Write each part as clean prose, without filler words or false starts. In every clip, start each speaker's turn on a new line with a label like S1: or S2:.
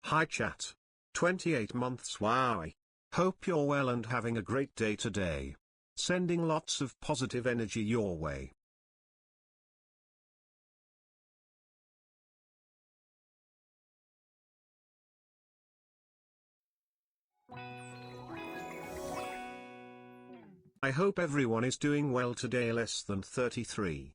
S1: Hi chat. 28 months why? Hope you're well and having a great day today. Sending lots of positive energy your way. I hope everyone is doing well today. Less than 33.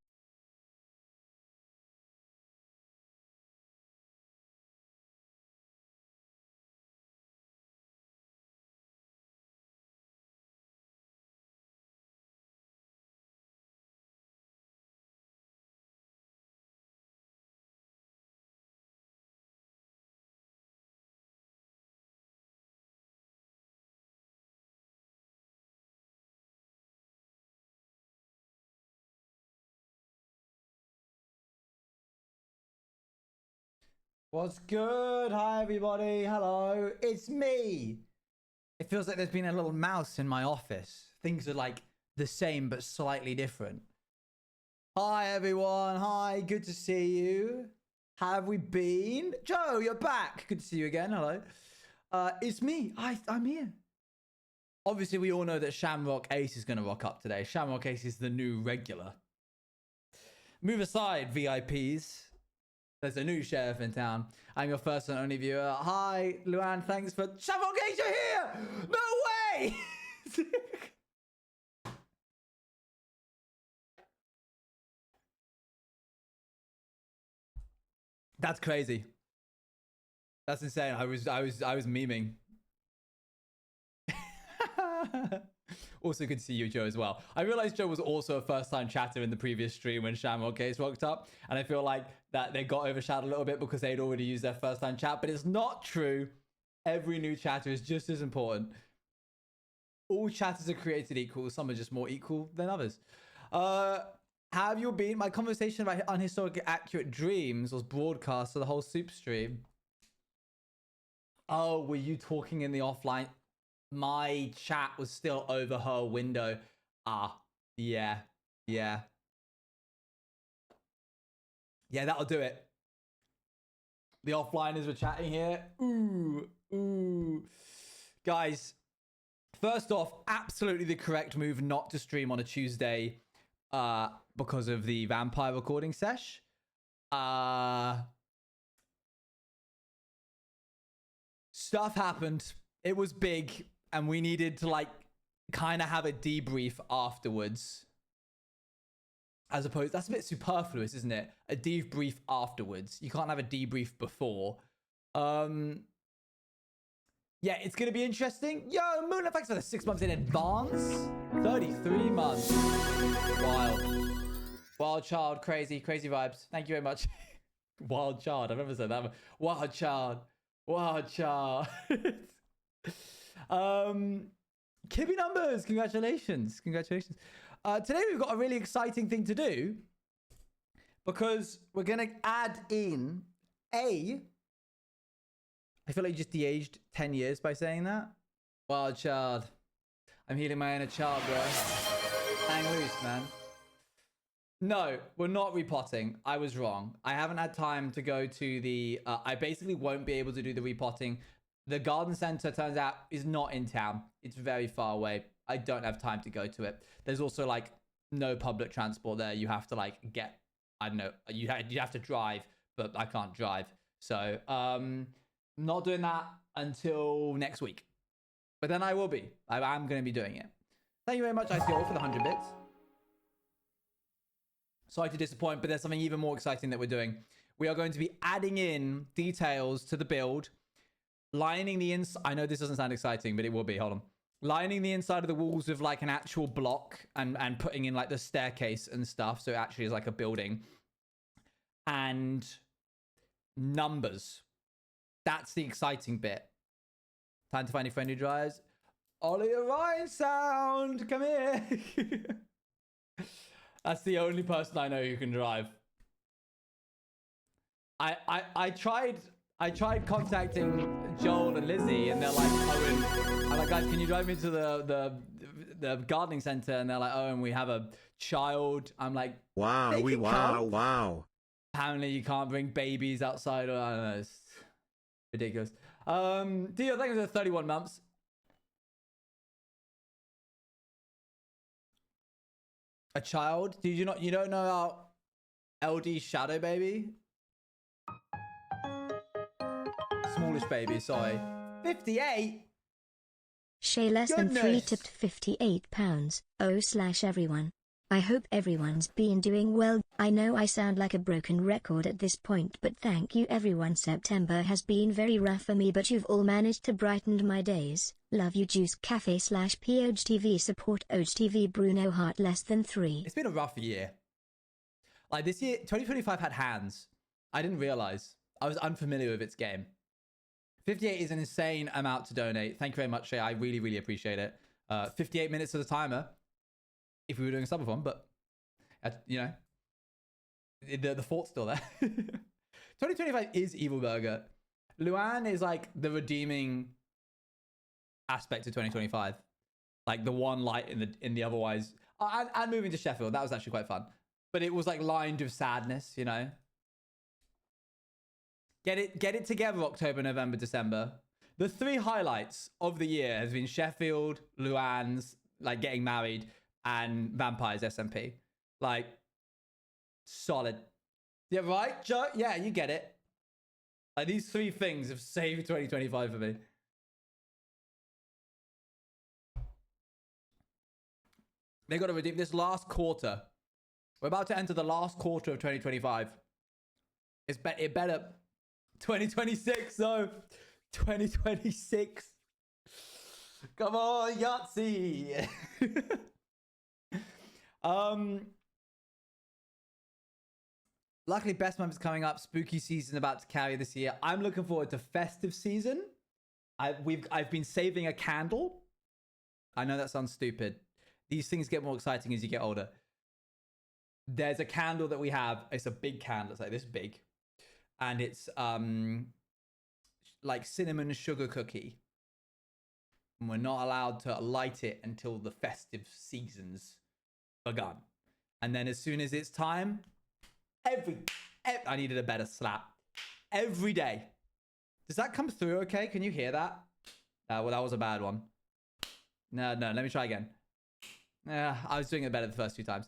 S2: What's good? Hi, everybody. Hello. It's me. It feels like there's been a little mouse in my office. Things are like the same, but slightly different. Hi, everyone. Hi. Good to see you. How have we been? Joe, you're back. Good to see you again. Hello. It's me. I'm here. Obviously, we all know that Shamrock Ace is going to rock up today. Shamrock Ace is the new regular. Move aside, VIPs. There's a new sheriff in town. I'm your first and only viewer. Hi, Luan. Thanks for... Shamrock Ace, you're here! No way! That's crazy. That's insane. I was memeing. Also good to see you, Joe, as well. I realized Joe was also a first-time chatter in the previous stream when Shamrock Case rocked up, and I feel like that they got overshadowed a little bit because they'd already used their first-time chat, but it's not true. Every new chatter is just as important. All chatters are created equal. Some are just more equal than others. Have you been? My conversation about unhistorically accurate dreams was broadcast to the whole soup stream. Oh, were you talking in the offline? My chat was still over her window. Yeah, that'll do it. The offliners were chatting here. Ooh. Guys, first off, absolutely the correct move not to stream on a Tuesday because of the vampire recording sesh. Stuff happened. It was big. And we needed to like kind of have a debrief afterwards. As opposed, that's a bit superfluous, isn't it? A debrief afterwards. You can't have a debrief before. Yeah, it's going to be interesting. Yo, Moon, thanks for the 6 months in advance. 33 months. Wild child, crazy vibes. Thank you very much. Wild child, I've never said that. Wild child. Kibby numbers, congratulations. Today we've got a really exciting thing to do because we're gonna add in I feel like you just de-aged 10 years by saying that. Wild child. I'm healing my inner child, bro. Hang loose, man. No, we're not repotting. I was wrong. I haven't had time to go to the I basically won't be able to do the repotting. The garden center, turns out, is not in town. It's very far away. I don't have time to go to it. There's also, like, no public transport there. You have to, like, get... I don't know. You have to drive, but I can't drive. So, not doing that until next week. But then I will be. I am going to be doing it. Thank you very much, ICO, for the 100 bits. Sorry to disappoint, but there's something even more exciting that we're doing. We are going to be adding in details to the build... Lining the inside... I know this doesn't sound exciting, but it will be. Hold on. Lining the inside of the walls with, like, an actual block and putting in, like, the staircase and stuff. So it actually is like a building. And numbers. That's the exciting bit. Time to find your friend who drives. Ollie Orion sound! Come here! That's the only person I know who can drive. I tried contacting Joel and Lizzie, and they're like, Owen, I'm like, guys, can you drive me to the gardening center? And they're like, Owen, we have a child. I'm like, wow.
S1: Wow.
S2: Apparently you can't bring babies outside. Or I don't know. Ridiculous. Dio, thank you for the 31 months. A child? You don't know about LD Shadow Baby? Smallish baby, sorry. 58?
S3: Shay less than 3 tipped £58. Oh/everyone. I hope everyone's been doing well. I know I sound like a broken record at this point, but thank you everyone. September has been very rough for me, but you've all managed to brighten my days. Love you, Juice Cafe /POGTV support OGTV Bruno Heart less than 3.
S2: It's been a rough year. Like this year, 2025 had hands. I didn't realize. I was unfamiliar with its game. 58 is an insane amount to donate. Thank you very much, Shay. I really, really appreciate it. 58 minutes of the timer. If we were doing a subathon, but you know, the thought's still there. 2025 is Evil Burger. Luan is like the redeeming aspect of 2025, like the one light in the otherwise. And moving to Sheffield, that was actually quite fun, but it was like lined with sadness, you know. Get it together, October, November, December. The 3 highlights of the year has been Sheffield, Luan's, like getting married, and Vampires SMP. Like, solid. Yeah, right, Joe? Yeah, you get it. Like, these 3 things have saved 2025 for me. They got to redeem this last quarter. We're about to enter the last quarter of 2025. It better... 2026, so 2026. Come on, Yahtzee. Luckily, best month is coming up. Spooky season about to carry this year. I'm looking forward to festive season. I've been saving a candle. I know that sounds stupid. These things get more exciting as you get older. There's a candle that we have. It's a big candle. It's like this big. And it's like cinnamon sugar cookie. And we're not allowed to light it until the festive season's begun. And then as soon as it's time, I needed a better slap. Every day. Does that come through okay? Can you hear that? Well, that was a bad one. No, let me try again. I was doing it better the first 2 times.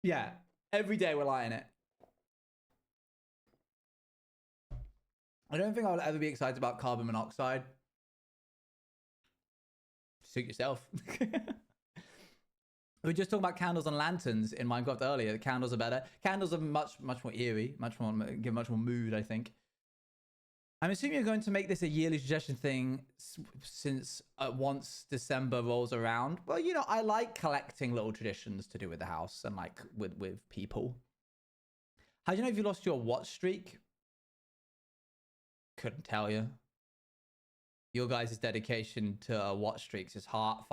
S2: Yeah. Every day we're lighting it. I don't think I will ever be excited about carbon monoxide. Suit yourself. We were just talking about candles and lanterns in Minecraft earlier. The candles are better. Candles are much more eerie, give much more mood, I think. I'm assuming you're going to make this a yearly suggestion thing since once December rolls around. Well, you know, I like collecting little traditions to do with the house and like with people. How do you know if you lost your watch streak? Couldn't tell you. Your guys' dedication to watch streaks is far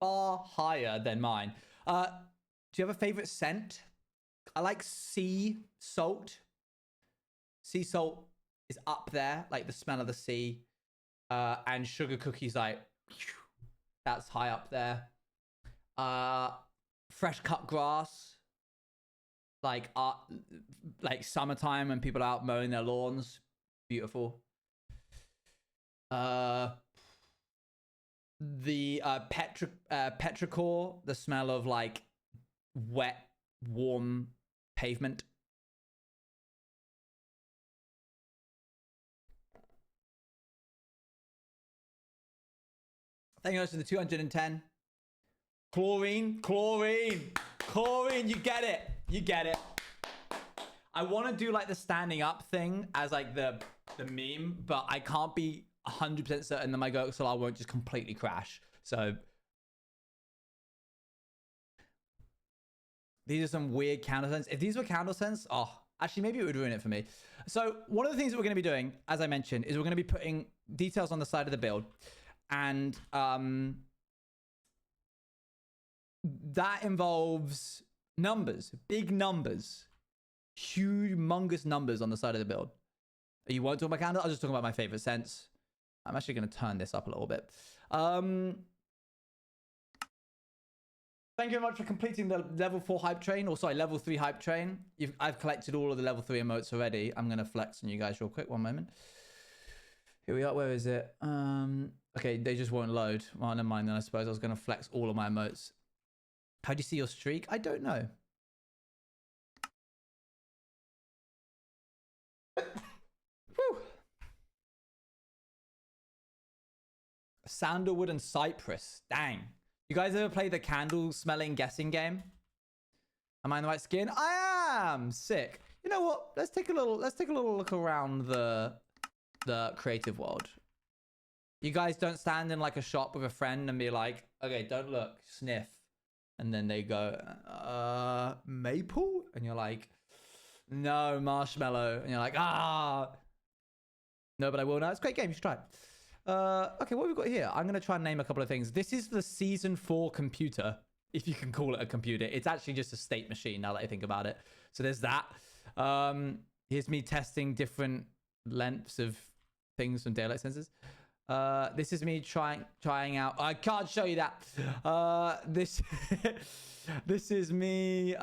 S2: higher than mine. Do you have a favorite scent? I like sea salt. Sea salt is up there, like the smell of the sea. And sugar cookies, like, that's high up there. Fresh cut grass. Like summertime when people are out mowing their lawns. Beautiful. The petrichor, the smell of like wet, warm pavement. Thank you guys for the 210. Chlorine, you get it. I want to do like the standing up thing as like the meme, but I can't be 100% certain that my GoXLR won't just completely crash. So these are some weird candle scents. If these were candle scents, actually maybe it would ruin it for me. So one of the things that we're going to be doing, as I mentioned, is we're going to be putting details on the side of the build. And that involves numbers, big numbers, humongous numbers on the side of the build. You won't talk about candles? I'll just talk about my favorite scents. I'm actually going to turn this up a little bit. Thank you very much for completing the level 4 hype train. Or sorry, level 3 hype train. I've collected all of the level 3 emotes already. I'm going to flex on you guys real quick. One moment. Here we are. Where is it? Okay, they just won't load. Well, never mind then. I suppose I was going to flex all of my emotes. How do you see your streak? I don't know. Whew. Sandalwood and cypress. Dang. You guys ever play the candle smelling guessing game? Am I in the right skin? I am. Sick. You know what? Let's take a little look around the creative world. You guys don't stand in like a shop with a friend and be like, okay, don't look, sniff. And then they go, maple? And you're like, no, marshmallow. And you're like, ah. No, but I will now. It's a great game. You should try it. Okay, what have we got here? I'm going to try and name a couple of things. This is the season 4 computer, if you can call it a computer. It's actually just a state machine now that I think about it. So there's that. Here's me testing different lengths of things from daylight sensors. This is me trying out. I can't show you that. This is me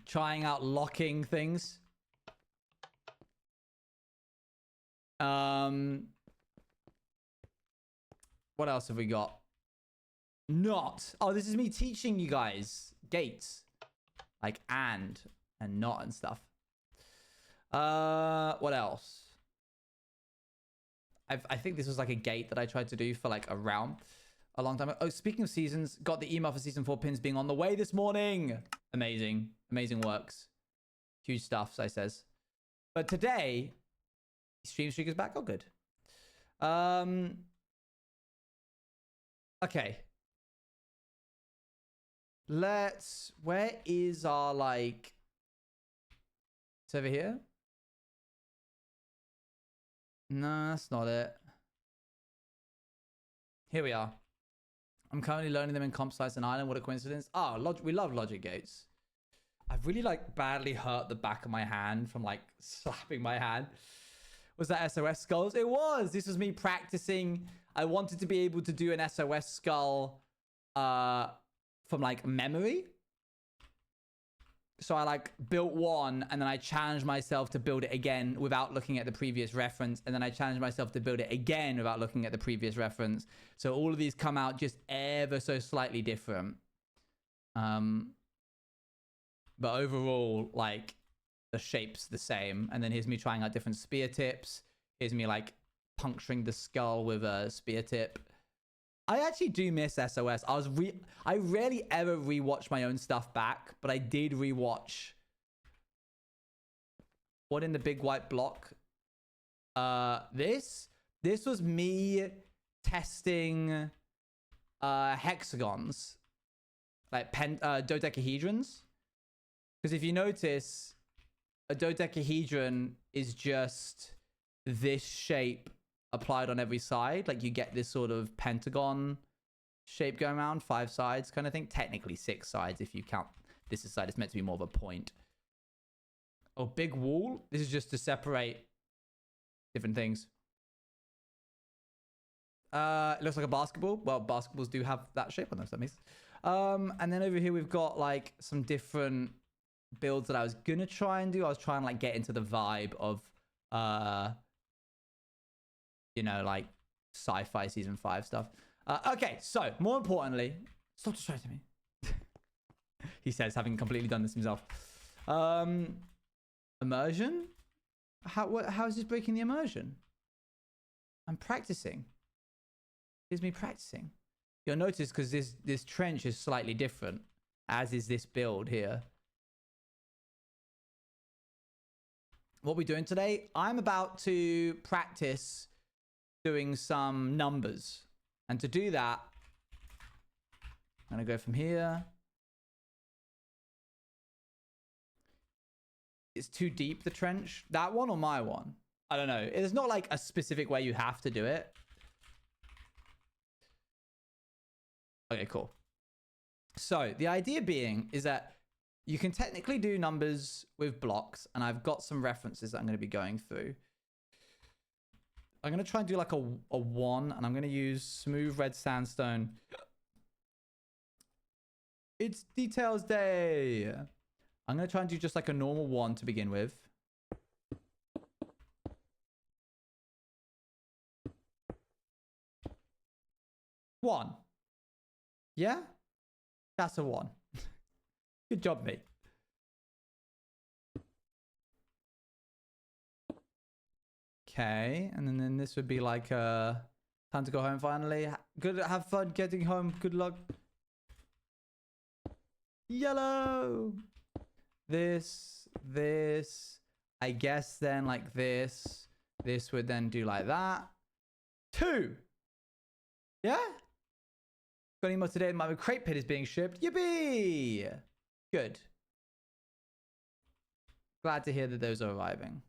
S2: trying out locking things. What else have we got? Not. Oh, this is me teaching you guys gates, like and not and stuff. What else? I think this was like a gate that I tried to do for like a realm a long time ago. Oh, speaking of seasons, got the email for season 4 pins being on the way this morning. Amazing works. Huge stuff, so I says. But today, stream streak is back. Oh, good. Okay. Where is our, like... It's over here? No, that's not it. Here we are. I'm currently learning them in Comp Slice and Island. What a coincidence. Oh, we love logic gates. I've really, like, badly hurt the back of my hand from, like, slapping my hand. Was that SOS skulls? It was. This was me practicing. I wanted to be able to do an SOS skull from like memory. So I like built one and then I challenged myself to build it again without looking at the previous reference. And then I challenged myself to build it again without looking at the previous reference. So all of these come out just ever so slightly different. But overall, like the shape's the same. And then here's me trying out different spear tips. Here's me like puncturing the skull with a spear tip. I actually do miss SOS. I rarely ever rewatch my own stuff back, but I did rewatch What in the Big White Block. This was me testing hexagons, like dodecahedrons. Because if you notice, a dodecahedron is just this shape applied on every side. Like you get this sort of pentagon shape going around, 5 sides kind of thing. Technically 6 sides if you count this side. It's meant to be more of a point. Oh, big wall. This is just to separate different things. It looks like a basketball. Well, basketballs do have that shape on them, so that makes and then over here we've got like some different builds that I was gonna try and do. I was trying to like get into the vibe of you know, like sci-fi season 5 stuff. Okay, so more importantly, stop distracting me. He says, having completely done this himself. Immersion? How is this breaking the immersion? I'm practicing. Here's me practicing. You'll notice because this trench is slightly different, as is this build here. What we're doing today, I'm about to practice doing some numbers. And to do that, I'm going to go from here. It's too deep, the trench. That one or my one? I don't know. It's not like a specific way you have to do it. Okay, cool. So the idea being is that you can technically do numbers with blocks, and I've got some references that I'm going to be going through. I'm going to try and do like a 1, and I'm going to use smooth red sandstone It's details day. I'm going to try and do just like a normal one to begin with. One. Yeah? That's a one. Good job, mate. Okay, and then this would be like time to go home finally. Good, have fun getting home. Good luck. Yellow. This. I guess then like this. This would then do like that. 2. Yeah? Got any more today? My crate pit is being shipped. Yippee! Good. Glad to hear that those are arriving.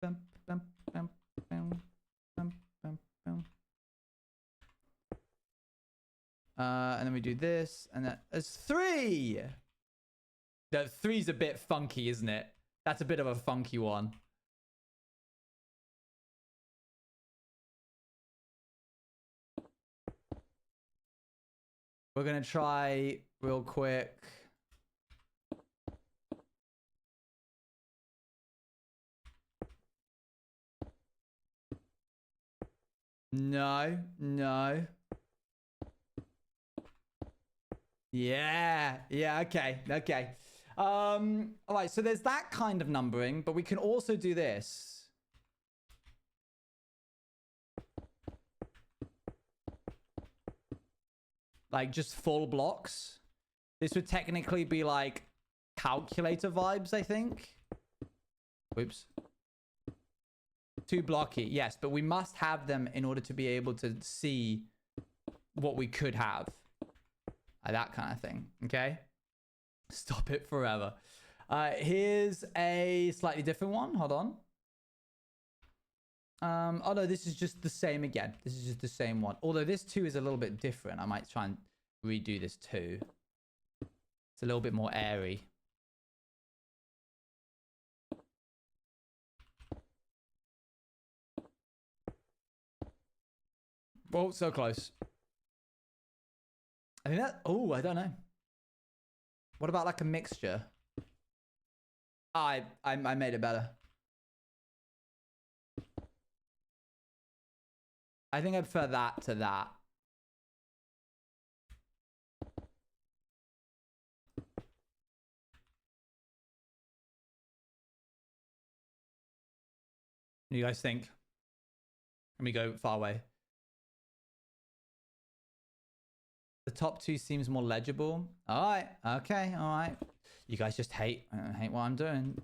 S2: Bum, bum, bum, bum, bum, bum, bum. And then we do this, and that is 3. The 3's a bit funky, isn't it? That's a bit of a funky one. We're gonna try real quick. No. Yeah, okay. All right, so there's that kind of numbering, but we can also do this. Like just full blocks. This would technically be like calculator vibes, I think. Whoops. 2 blocky, yes, but we must have them in order to be able to see what we could have. That kind of thing, okay? Stop it forever. Here's a slightly different one. Hold on. Oh no, this is just the same again. This is just the same one. Although this 2 is a little bit different. I might try and redo this 2. It's a little bit more airy. Oh, so close. I think that... Oh, I don't know. What about like a mixture? I made it better. I think I prefer that to that. What do you guys think? Let me go far away. The top 2 seems more legible. All right. Okay. All right. You guys just hate what I'm doing.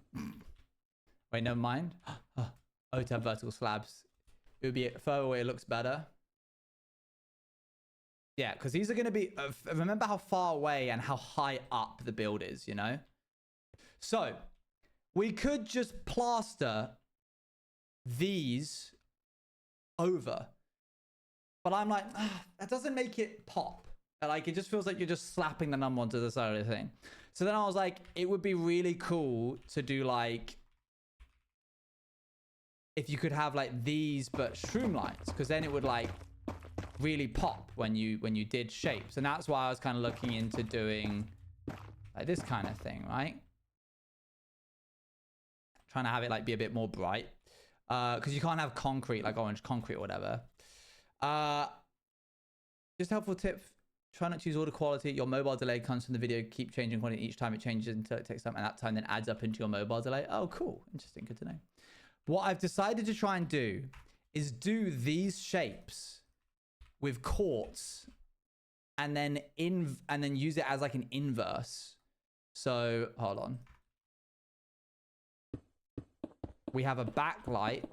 S2: Wait, never mind. Oh, to have vertical slabs. It would be further away. It looks better. Yeah, because these are going to be... remember how far away and how high up the build is, you know? So, we could just plaster these over. But I'm like, that doesn't make it pop. Like, it just feels like you're just slapping the number onto the side of the thing. So then I was like, it would be really cool to do like... if you could have like these, but streamlines. Because then it would like really pop when you did shapes. And that's why I was kind of looking into doing like this kind of thing, right? Trying to have it like be a bit more bright. Because you can't have concrete, like orange concrete or whatever. Just a helpful tip. Try not to use order quality. Your mobile delay comes from the video. Keep changing quality each time it changes until it takes time. And that time then adds up into your mobile delay. Oh, cool. Interesting. Good to know. What I've decided to try and do is do these shapes with quartz and then use it as like an inverse. So hold on. We have a backlight.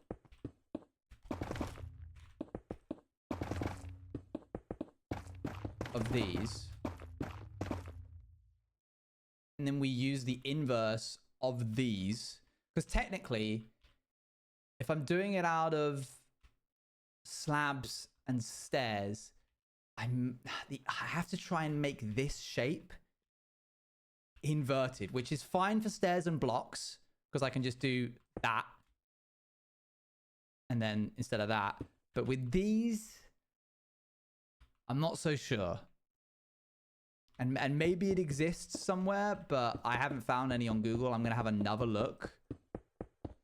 S2: Of these. And then we use the inverse of these. Because technically, if I'm doing it out of slabs and stairs, I have to try and make this shape inverted, which is fine for stairs and blocks, because I can just do that. And then instead of that. But with these... I'm not so sure. And maybe it exists somewhere, but I haven't found any on Google. I'm going to have another look.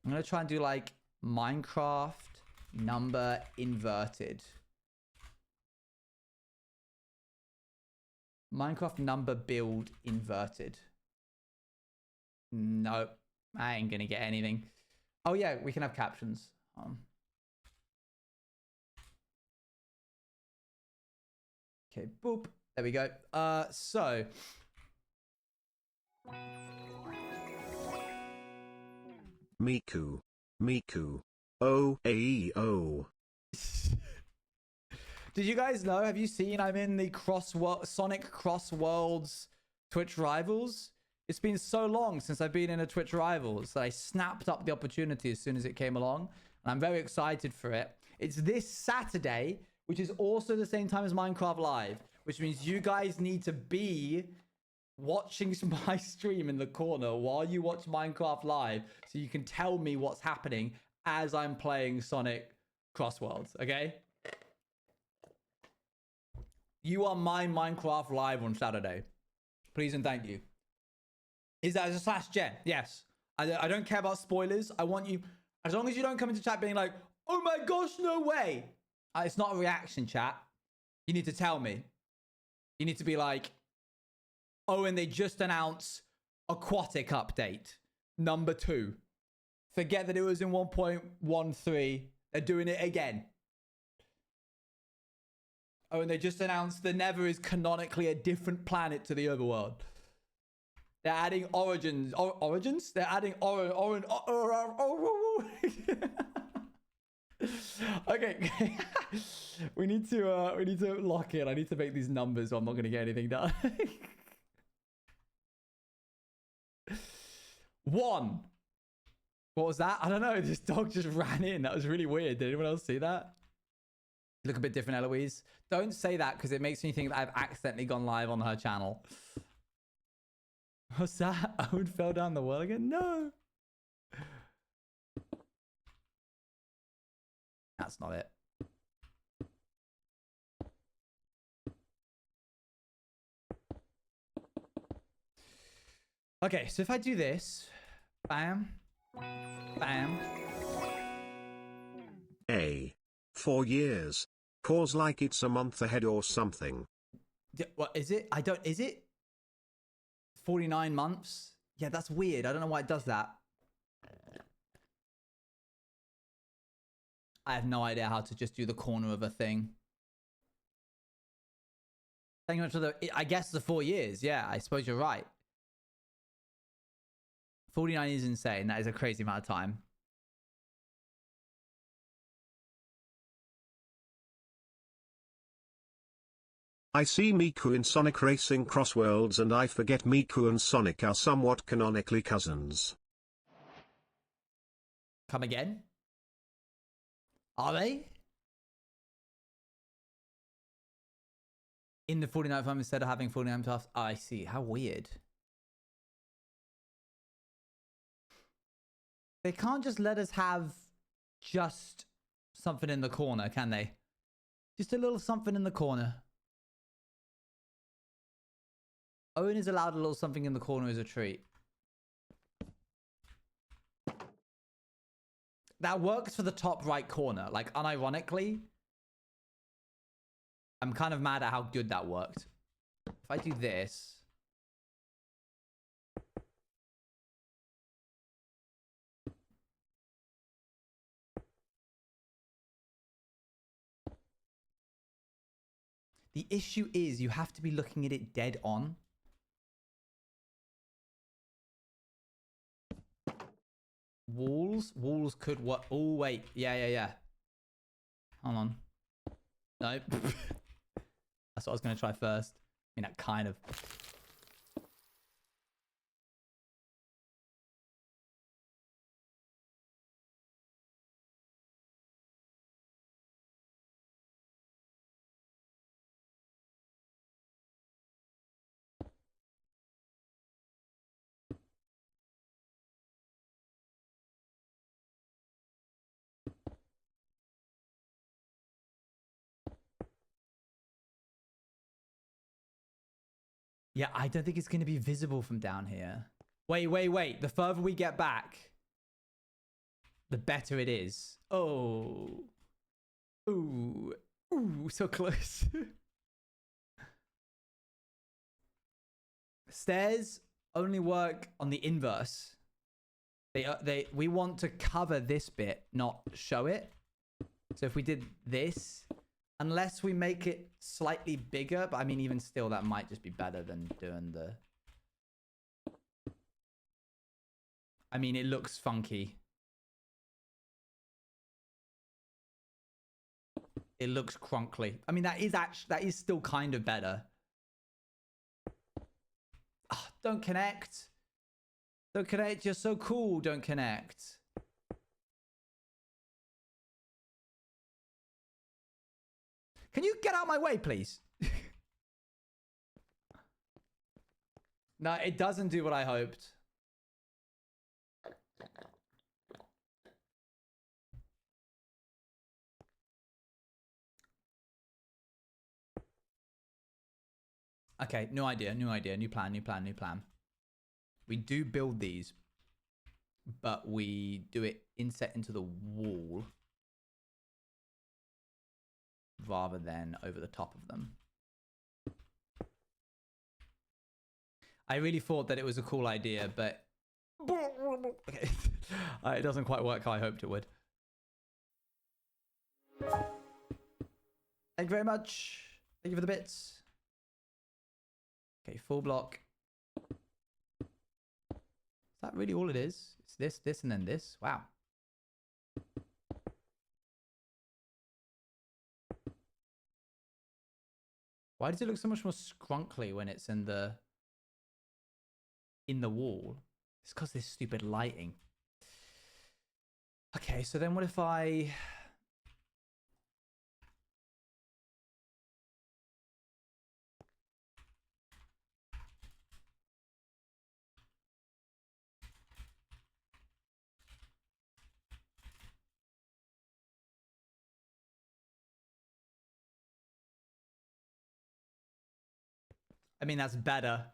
S2: I'm going to try and do like Minecraft number inverted. Minecraft number build inverted. Nope. I ain't going to get anything. Oh yeah, we can have captions. Okay, boop. There we go. So
S1: Miku. Miku. O-A-E-O.
S2: did you guys know? Have you seen I'm in the Sonic Cross Worlds Twitch Rivals? It's been so long since I've been in a Twitch Rivals that I snapped up the opportunity as soon as it came along. And I'm very excited for it. It's this Saturday, which is also the same time as Minecraft Live, which means you guys need to be watching my stream in the corner while you watch Minecraft Live so you can tell me what's happening as I'm playing Sonic Cross Worlds, okay? You are my Minecraft Live on Saturday. Please and thank you. Is that a slash gen? Yes. I don't care about spoilers. I want you, as long as you don't come into chat being like, oh my gosh, no way. It's not a reaction chat. You need to tell me. You need to be like, oh, and they just announced Aquatic update number 2. Forget that it was in 1.13. They're doing it again. Oh, and they just announced the Nether is canonically a different planet to the overworld. They're adding origins. Origins? They're adding Okay. we need to lock in. I need to make these numbers or I'm not going to get anything done. 1. What was that? I don't know. This dog just ran in. That was really weird. Did anyone else see that? You look a bit different, Eloise. Don't say that because it makes me think that I've accidentally gone live on her channel. What's that? Owen fell down the well again? No. That's not it. Okay, so if I do this, bam, bam.
S1: 4 years. Cause like it's a month ahead or something.
S2: What is it? Is it 49 months? Yeah, that's weird. I don't know why it does that. I have no idea how to just do the corner of a thing. Thank you much for the, I guess the 4 years. Yeah, I suppose you're right. 49 is insane. That is a crazy amount of time.
S1: I see Miku in Sonic Racing Cross Worlds and I forget Miku and Sonic are somewhat canonically cousins.
S2: Come again? Are they? In the 49th time instead of having 49 plus? Oh, I see. How weird. They can't just let us have just something in the corner, can they? Just a little something in the corner. Owen is allowed a little something in the corner as a treat. That works for the top right corner. Like, unironically, I'm kind of mad at how good that worked. If I do this... The issue is you have to be looking at it dead on. Walls could work. Oh, wait. Yeah. Hold on. No. That's what I was going to try first. I mean, that kind of... Yeah, I don't think it's going to be visible from down here. Wait. The further we get back, the better it is. Oh. Ooh. Ooh, so close. Stairs only work on the inverse. We want to cover this bit, not show it. So if we did this, unless we make it slightly bigger, but I mean, even still, that might just be better than doing the... I mean, it looks funky. It looks crunkly. I mean, that is still kind of better. Oh, don't connect. Don't connect. You're so cool. Don't connect. Can you get out of my way, please? No, it doesn't do what I hoped. Okay, new idea, new plan. We do build these, but we do it inset into the wall rather than over the top of them. I really thought that it was a cool idea, but okay. It doesn't quite work how I hoped it would. Thank you very much. Thank you for the bits. Okay, full block. Is that really all it is? It's this, and then this? Wow. Why does it look so much more scrunkly when it's in the wall? It's because this stupid lighting. Okay, so then what if I... I mean, that's better.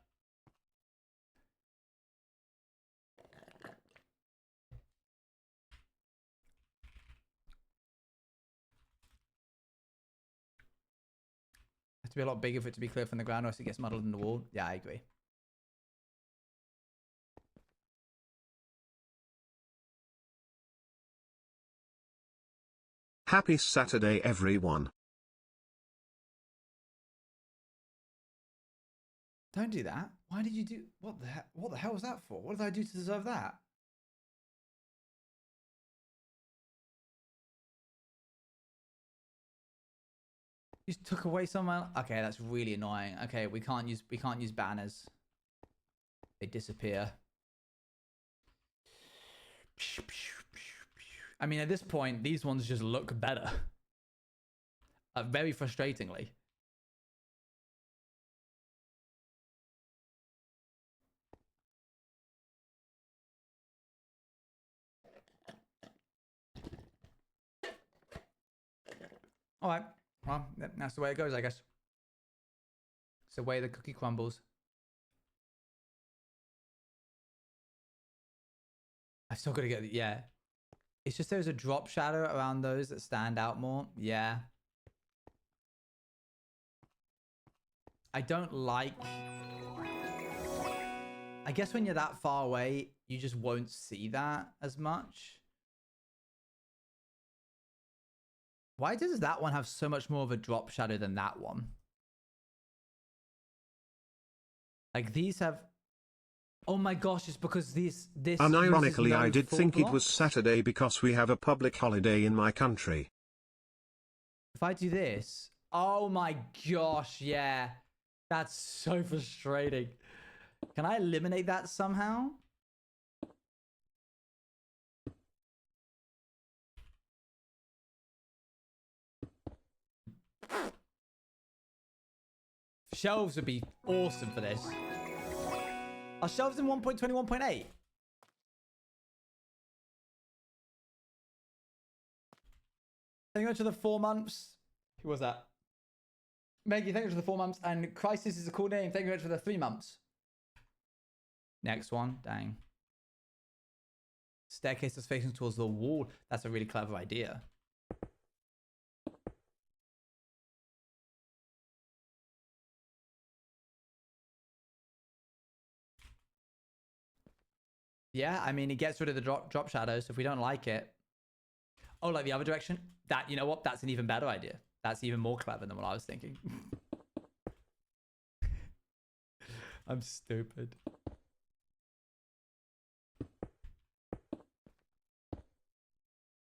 S2: Has to be a lot bigger for it to be clear from the ground, or else it gets muddled in the wall. Yeah, I agree.
S1: Happy Saturday, everyone.
S2: Don't do that. Why did you do... What the hell was that for? What did I do to deserve that? You just took away some of my... Okay, that's really annoying. Okay, we can't use banners. They disappear. I mean, at this point, these ones just look better. Very frustratingly. All right. Well, that's the way it goes, I guess. It's the way the cookie crumbles. I've still got to get... Yeah. It's just there's a drop shadow around those that stand out more. Yeah. I don't like... I guess when you're that far away, you just won't see that as much. Why does that one have so much more of a drop shadow than that one? Like these have... Oh my gosh, it's because this
S1: Unironically,
S2: no
S1: I did think
S2: blocks.
S1: it was Saturday because we have a public holiday in my country.
S2: If I do this... Oh my gosh, yeah. That's so frustrating. Can I eliminate that somehow? Shelves would be awesome for this. Are shelves in 1.21.8? Can you go to the 4 months? Who was that? Maggie, thank you for the 4 months. And Crisis is a cool name. Thank you very much for the 3 months. Next one. Dang. Staircase is facing towards the wall. That's a really clever idea. Yeah, I mean, it gets rid of the drop shadow, so if we don't like it... Oh, like the other direction? That, you know what? That's an even better idea. That's even more clever than what I was thinking. I'm stupid.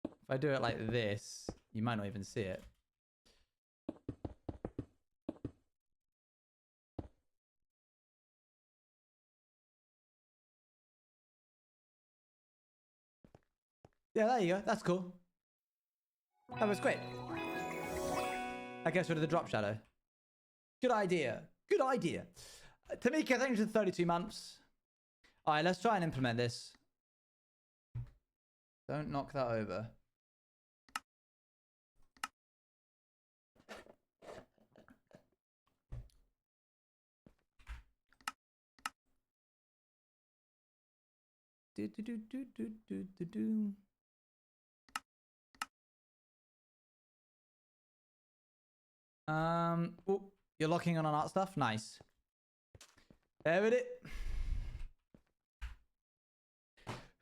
S2: If I do it like this, you might not even see it. Yeah, there you go. That's cool. That was great. I guess rid of the drop shadow. Good idea. Good idea. Tamika, thank you for 32 months. All right, let's try and implement this. Don't knock that over. Oh, you're locking on art stuff? Nice. There it is.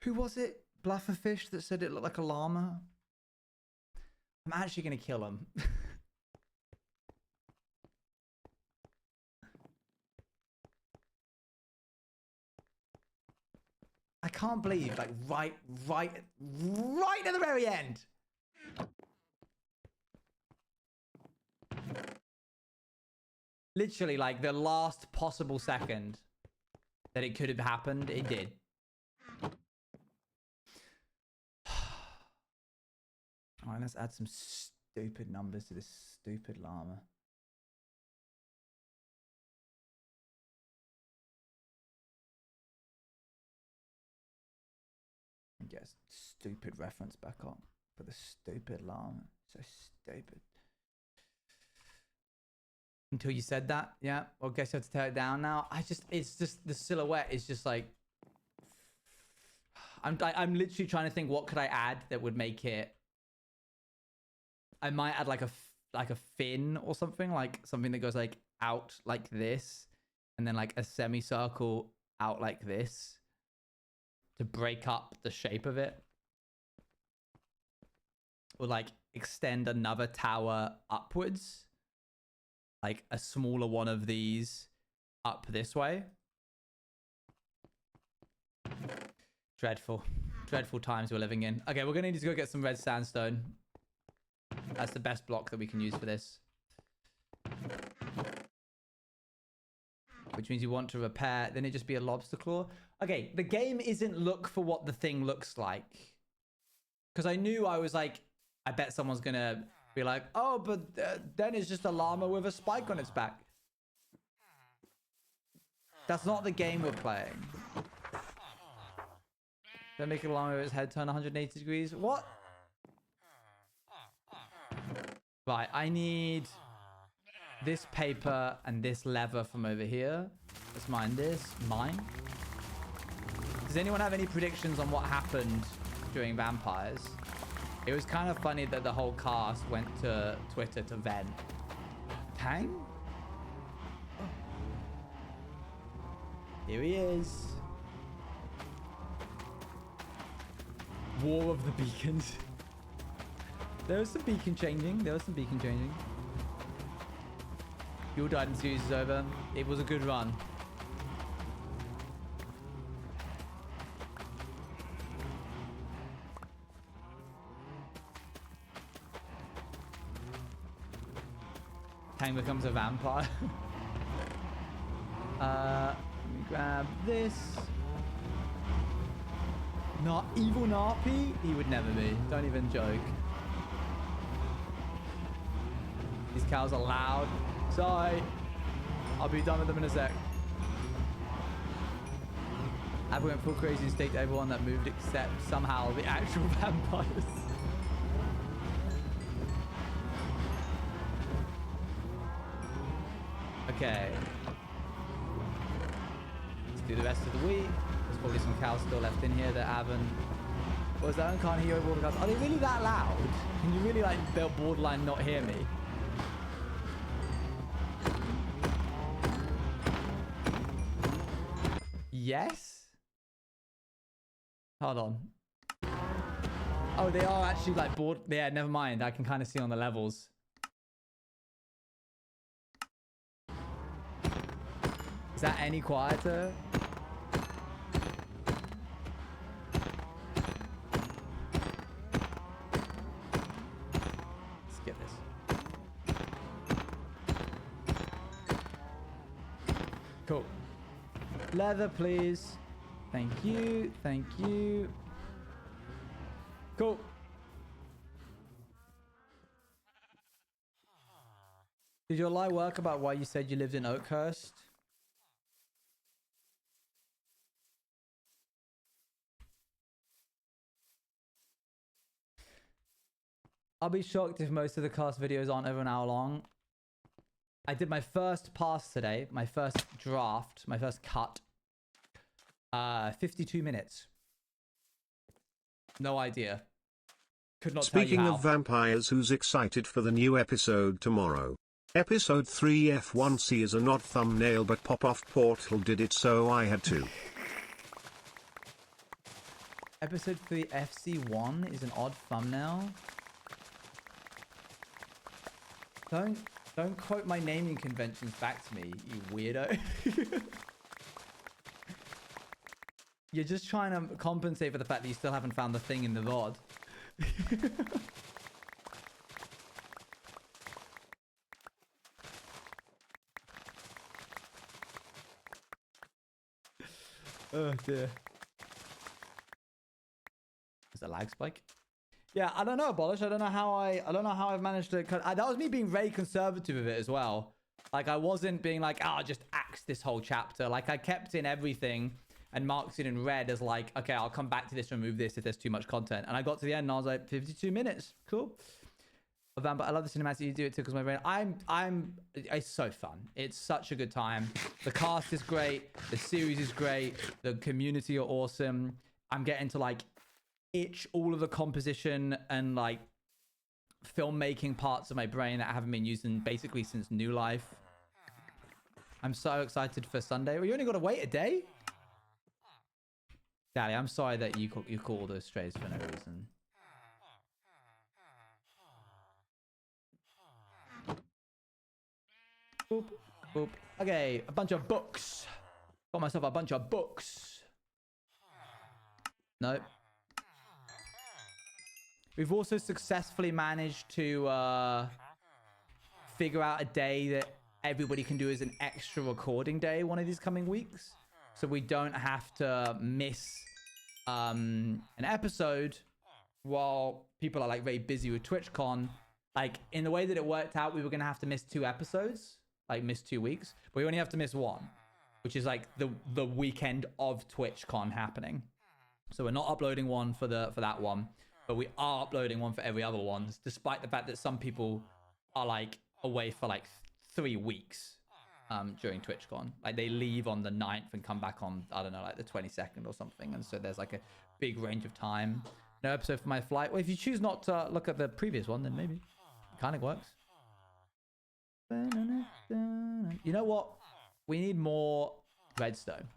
S2: Who was it? Blufferfish that said it looked like a llama? I'm actually going to kill him. I can't believe, like, right at the very end. Literally, like, the last possible second that it could have happened, it did. All right, let's add some stupid numbers to this stupid llama. And get a stupid reference back on for the stupid llama. So stupid. Until you said that, yeah. Well, guess you have to tear it down now. It's just the silhouette is just like. I'm literally trying to think what could I add that would make it. I might add like a fin or something, like something that goes like out like this, and then like a semicircle out like this to break up the shape of it. Or like extend another tower upwards. Like a smaller one of these up this way. Dreadful. Dreadful times we're living in. Okay, we're going to need to go get some red sandstone. That's the best block that we can use for this. Which means you want to repair, then it just be a lobster claw. Okay, the game isn't look for what the thing looks like. Because I knew I was like, I bet someone's going to be like, oh, but then it's just a llama with a spike on its back. That's not the game we're playing. Don't make a llama with its head turn 180 degrees. What? Right, I need this paper and this lever from over here. Let's mine this. Mine. Does anyone have any predictions on what happened during Vampires? It was kind of funny that the whole cast went to Twitter to vent. Tang? Oh. Here he is. War of the Beacons. There was some beacon changing. Your Died series is over. It was a good run. Tang becomes a vampire. Let me grab this. Not evil Narpy? He would never be. Don't even joke. These cows are loud. Sorry. I'll be done with them in a sec. I went full crazy and staked everyone that moved except somehow the actual vampires. Okay. Let's do the rest of the week. There's probably some cows still left in here that haven't. Was that one can't hear over all the cows? Are they really that loud? Can you really like borderline not hear me? Yes? Hold on. Oh, they are actually like bored. Yeah, never mind. I can kind of see on the levels. Is that any quieter? Let's get this. Cool. Leather, please. Thank you. Thank you. Cool. Did your lie work about why you said you lived in Oakhurst? I'll be shocked if most of the cast videos aren't over an hour long. I did my first pass today, my first draft, my first cut. 52 minutes. No idea. Could not tell you how.
S1: Speaking of vampires, who's excited for the new episode tomorrow? Episode 3 F1C is an odd thumbnail, but Pop-Off Portal did it, so I had to.
S2: Episode 3 FC1 is an odd thumbnail. Don't quote my naming conventions back to me, you weirdo. You're just trying to compensate for the fact that you still haven't found the thing in the VOD. Oh dear. Is that lag spike? Yeah, I don't know, Abolish. I don't know how I've managed to cut. That was me being very conservative of it as well. Like, I wasn't being like, just axe this whole chapter. Like, I kept in everything and marked it in red as like, okay, I'll come back to this, remove this if there's too much content. And I got to the end and I was like, 52 minutes. Cool. I love the cinematics you do. It tickles my brain. It's so fun. It's such a good time. The cast is great. The series is great. The community are awesome. I'm getting to like itch all of the composition and like filmmaking parts of my brain that I haven't been using basically since New Life. I'm so excited for Sunday. Well, you only got to wait a day? Daddy, I'm sorry that you call those strays for no reason. Boop, boop. Okay, a bunch of books. Got myself a bunch of books. Nope. We've also successfully managed to figure out a day that everybody can do as an extra recording day one of these coming weeks. So we don't have to miss an episode while people are like very busy with TwitchCon. Like in the way that it worked out, we were going to have to miss 2 episodes. Like miss 2 weeks, but we only have to miss 1, which is like the weekend of TwitchCon happening. So we're not uploading one for that one, but we are uploading one for every other one, despite the fact that some people are like away for like 3 weeks during TwitchCon. Like they leave on the 9th and come back on, I don't know, like the 22nd or something. And so there's like a big range of time. No episode for my flight. Well, if you choose not to look at the previous one, then maybe it kind of works. You know what? We need more redstone.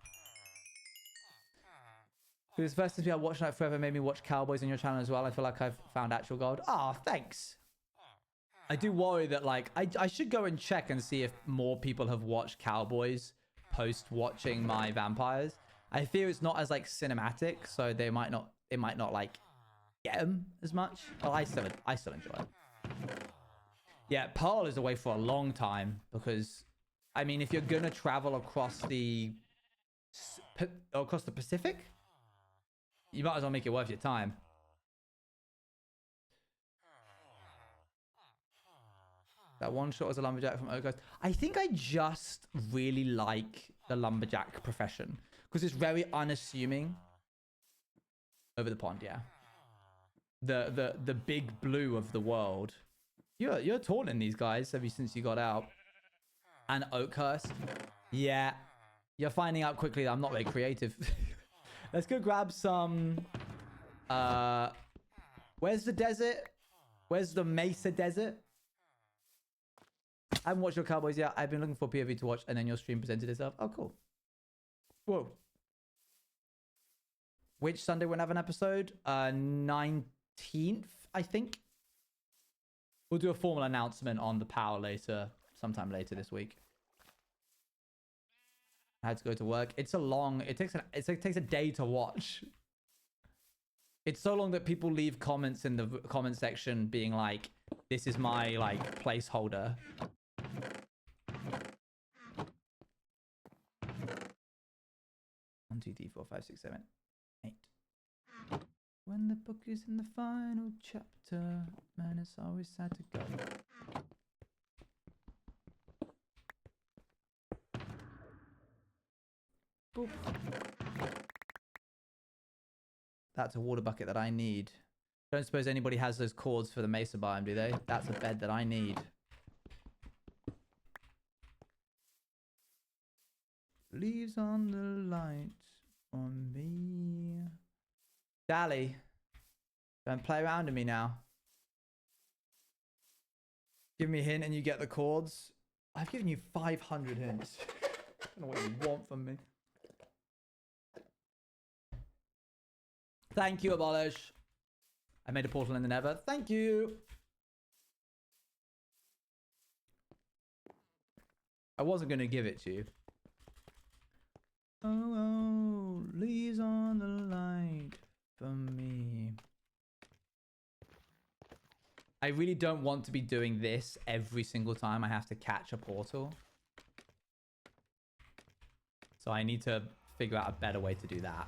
S2: Because first since we had Watch Night Forever made me watch Cowboys on your channel as well. I feel like I've found actual gold. Thanks. I do worry that like I should go and check and see if more people have watched Cowboys post watching my vampires. I fear it's not as like cinematic, so it might not like get them as much. Well, I still enjoy it. Yeah, Pearl is away for a long time because, I mean, if you're gonna travel across the Pacific, you might as well make it worth your time. That one shot as a lumberjack from Oakhurst. I think I just really like the lumberjack profession because it's very unassuming. Over the pond, yeah. The big blue of the world. You're taunting these guys ever since you got out. And Oakhurst. Yeah. You're finding out quickly that I'm not very creative. Let's go grab some... where's the desert? Where's the Mesa Desert? I haven't watched your Cowboys yet. I've been looking for POV to watch, and then your stream presented itself. Oh, cool. Whoa. Which Sunday we'll have an episode? 19th, I think. We'll do a formal announcement on the power later, sometime later this week. I had to go to work. It's a long... It takes a day to watch. It's so long that people leave comments in the comment section being like, this is my, like, placeholder. One, two, three, four, five, six, 7, 8. When the book is in the final chapter, man, it's always sad to go. Boop. That's a water bucket that I need. Don't suppose anybody has those cords for the Mesa biome, do they? That's a bed that I need. Leaves on the light on me. Dally, don't play around with me now. Give me a hint and you get the chords. I've given you 500 hints. I don't know what you want from me. Thank you, Abolish. I made a portal in the Nether. Thank you. I wasn't going to give it to you. Oh, leaves on the light for me. I really don't want to be doing this every single time I have to catch a portal. So I need to figure out a better way to do that.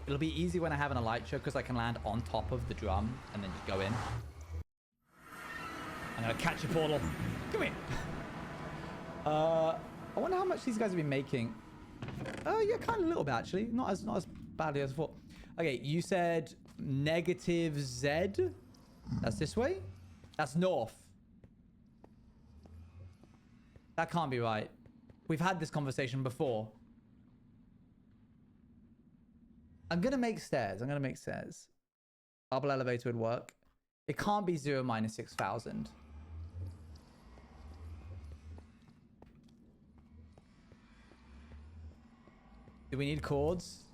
S2: It'll be easy when I have an elytra because I can land on top of the drum and then just go in. I'm gonna catch a portal. Come here. I wonder how much these guys have been making. Oh yeah, kind of a little bit actually. Not as badly as I thought. Okay, you said negative Z. That's this way. That's north. That can't be right. We've had this conversation before. I'm gonna make stairs. Bubble elevator would work. It can't be 0 minus 6,000. Do we need chords?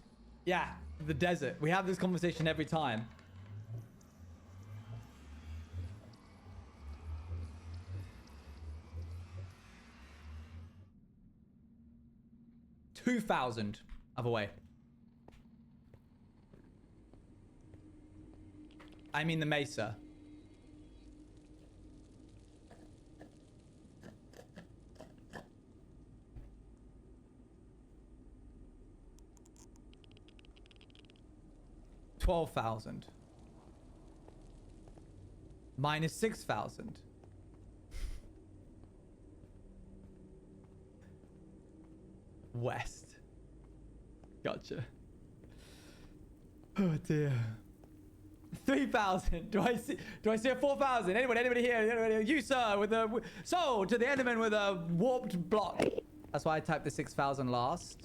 S2: Yeah, the desert. We have this conversation every time. $2,000 other way. I mean the Mesa. $12,000. Minus 6,000. West. Gotcha. Oh dear. 3,000. Do I see a 4,000? Anybody here? Anybody? You, sir, with a sold to the Enderman with a warped block. That's why I typed the 6,000 last.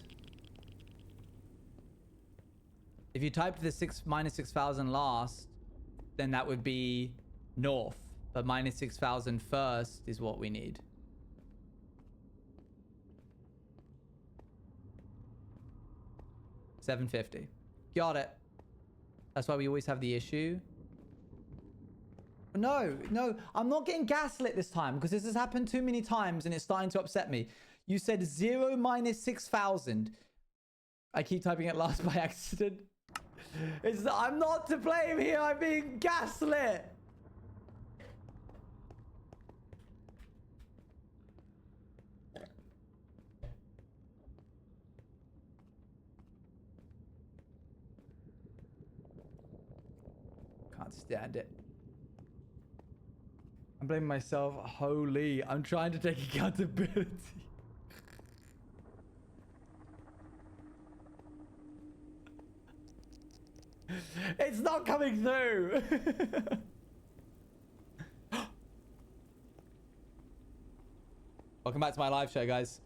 S2: If you typed the minus 6,000 last, then that would be north. But minus 6,000 first is what we need. $750. Got it. That's why we always have the issue. No, I'm not getting gaslit this time because this has happened too many times and it's starting to upset me. You said 0 minus 6,000. I keep typing it last by accident. I'm not to blame here. I'm being gaslit. Can't stand it. I'm blaming myself. Holy, I'm trying to take accountability. It's not coming through. Welcome back to my live show, guys.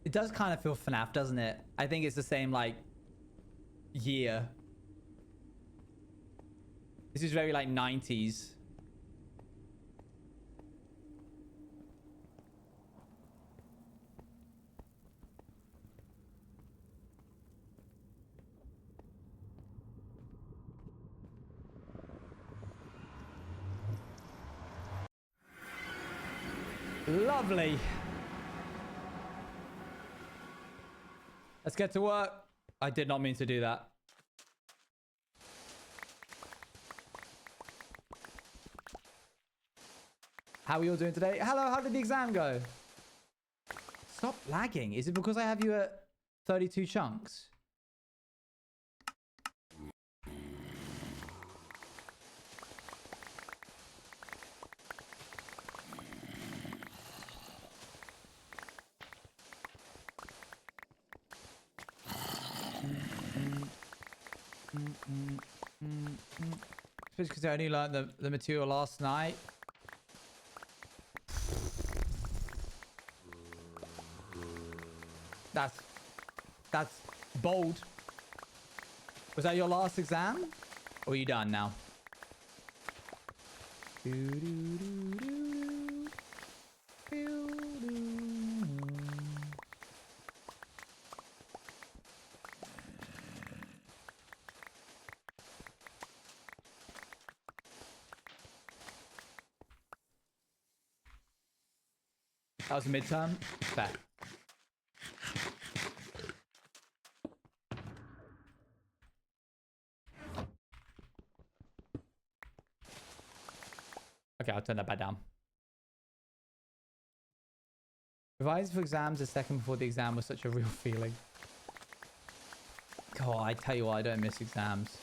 S2: It does kind of feel FNAF, doesn't it? I think it's the same, like, year. This is very, like, 90s. Lovely. Let's get to work. I did not mean to do that. How are you all doing today? Hello, how did the exam go? Stop lagging. Is it because I have you at 32 chunks? Especially because I only learned the material last night. That's bold. Was that your last exam? Or are you done now? That was a midterm? Fair. Okay, I'll turn that back down. Revising for exams a second before the exam was such a real feeling. God, I tell you what, I don't miss exams.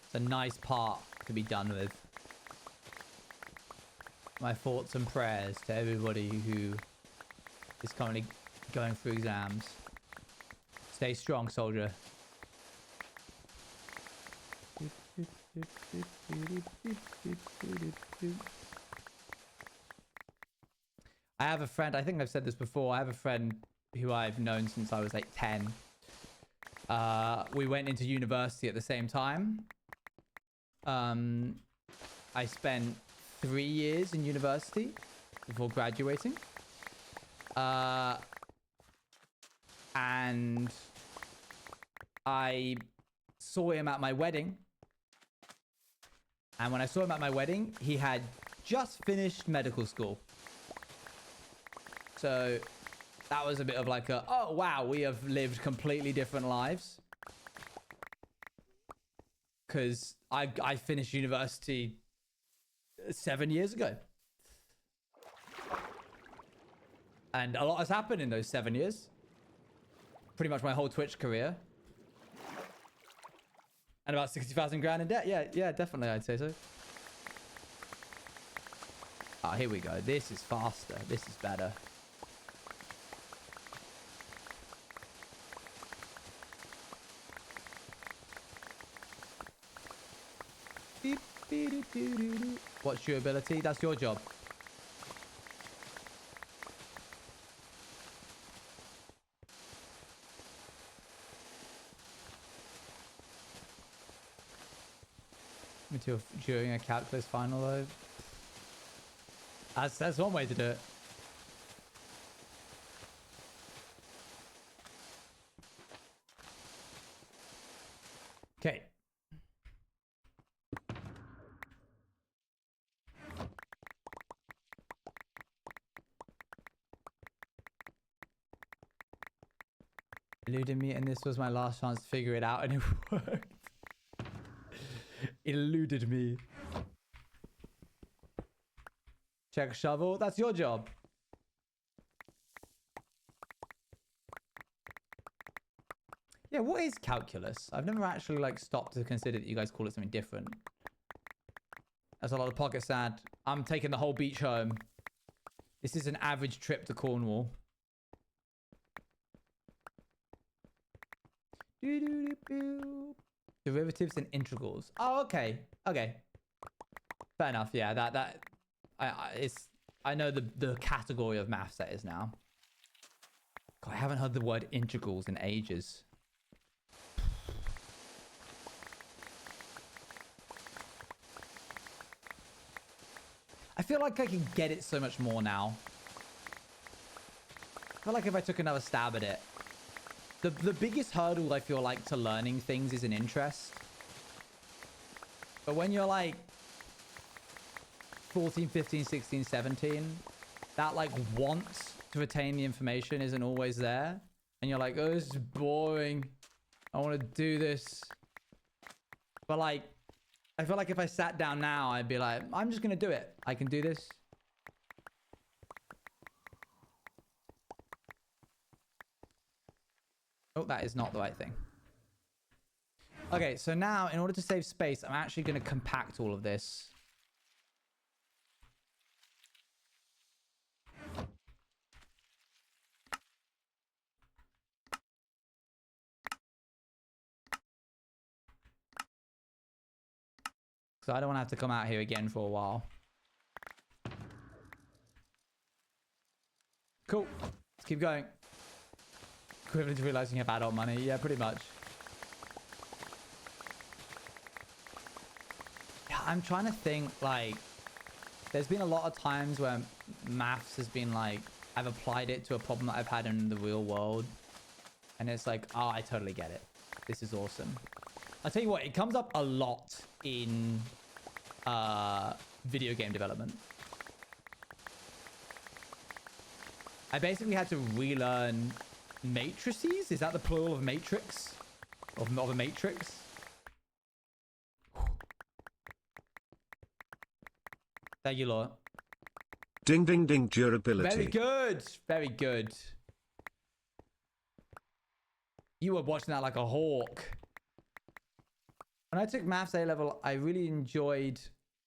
S2: It's a nice part to be done with. My thoughts and prayers to everybody who is currently going through exams. Stay strong, soldier. I have a friend, I think I've said this before, I have a friend who I've known since I was like 10. We went into university at the same time. I spent 3 years in university before graduating. And I saw him at my wedding. And when I saw him at my wedding, he had just finished medical school. So that was a bit of like a, oh wow, we have lived completely different lives. Because I finished university 7 years ago. And a lot has happened in those 7 years. Pretty much my whole Twitch career. And about 60,000 grand in debt. Yeah, definitely, I'd say so. Ah, here we go. This is faster. This is better. What's your ability? That's your job. Until during a calculus final though. That's one way to do it. Okay. Eluded me, and this was my last chance to figure it out, and it worked. It eluded me. Check shovel. That's your job. Yeah, what is calculus? I've never actually like stopped to consider that you guys call it something different. That's a lot of pocket sand. I'm taking the whole beach home. This is an average trip to Cornwall. Derivatives and integrals. Oh, okay. Okay. Fair enough. Yeah, I know the category of maths that is now. God, I haven't heard the word integrals in ages. I feel like I can get it so much more now. I feel like if I took another stab at it. The biggest hurdle I feel like to learning things is an interest. But when you're like 14, 15, 16, 17, that like want to retain the information isn't always there. And you're like, oh, this is boring. I want to do this. But like, I feel like if I sat down now, I'd be like, I'm just going to do it. I can do this. Oh, that is not the right thing. Okay, so now in order to save space, I'm actually going to compact all of this. So I don't want to have to come out here again for a while. Cool. Let's keep going. Equivalent to realizing you have adult money. Yeah, pretty much. Yeah, I'm trying to think, like, there's been a lot of times where maths has been like, I've applied it to a problem that I've had in the real world. And it's like, oh, I totally get it. This is awesome. I'll tell you what, it comes up a lot in video game development. I basically had to relearn matrices. Is that the plural of matrix? Of a matrix? Thank you, Laura.
S1: Ding ding ding, durability.
S2: Very good. Very good. You were watching that like a hawk. When I took maths A level, I really enjoyed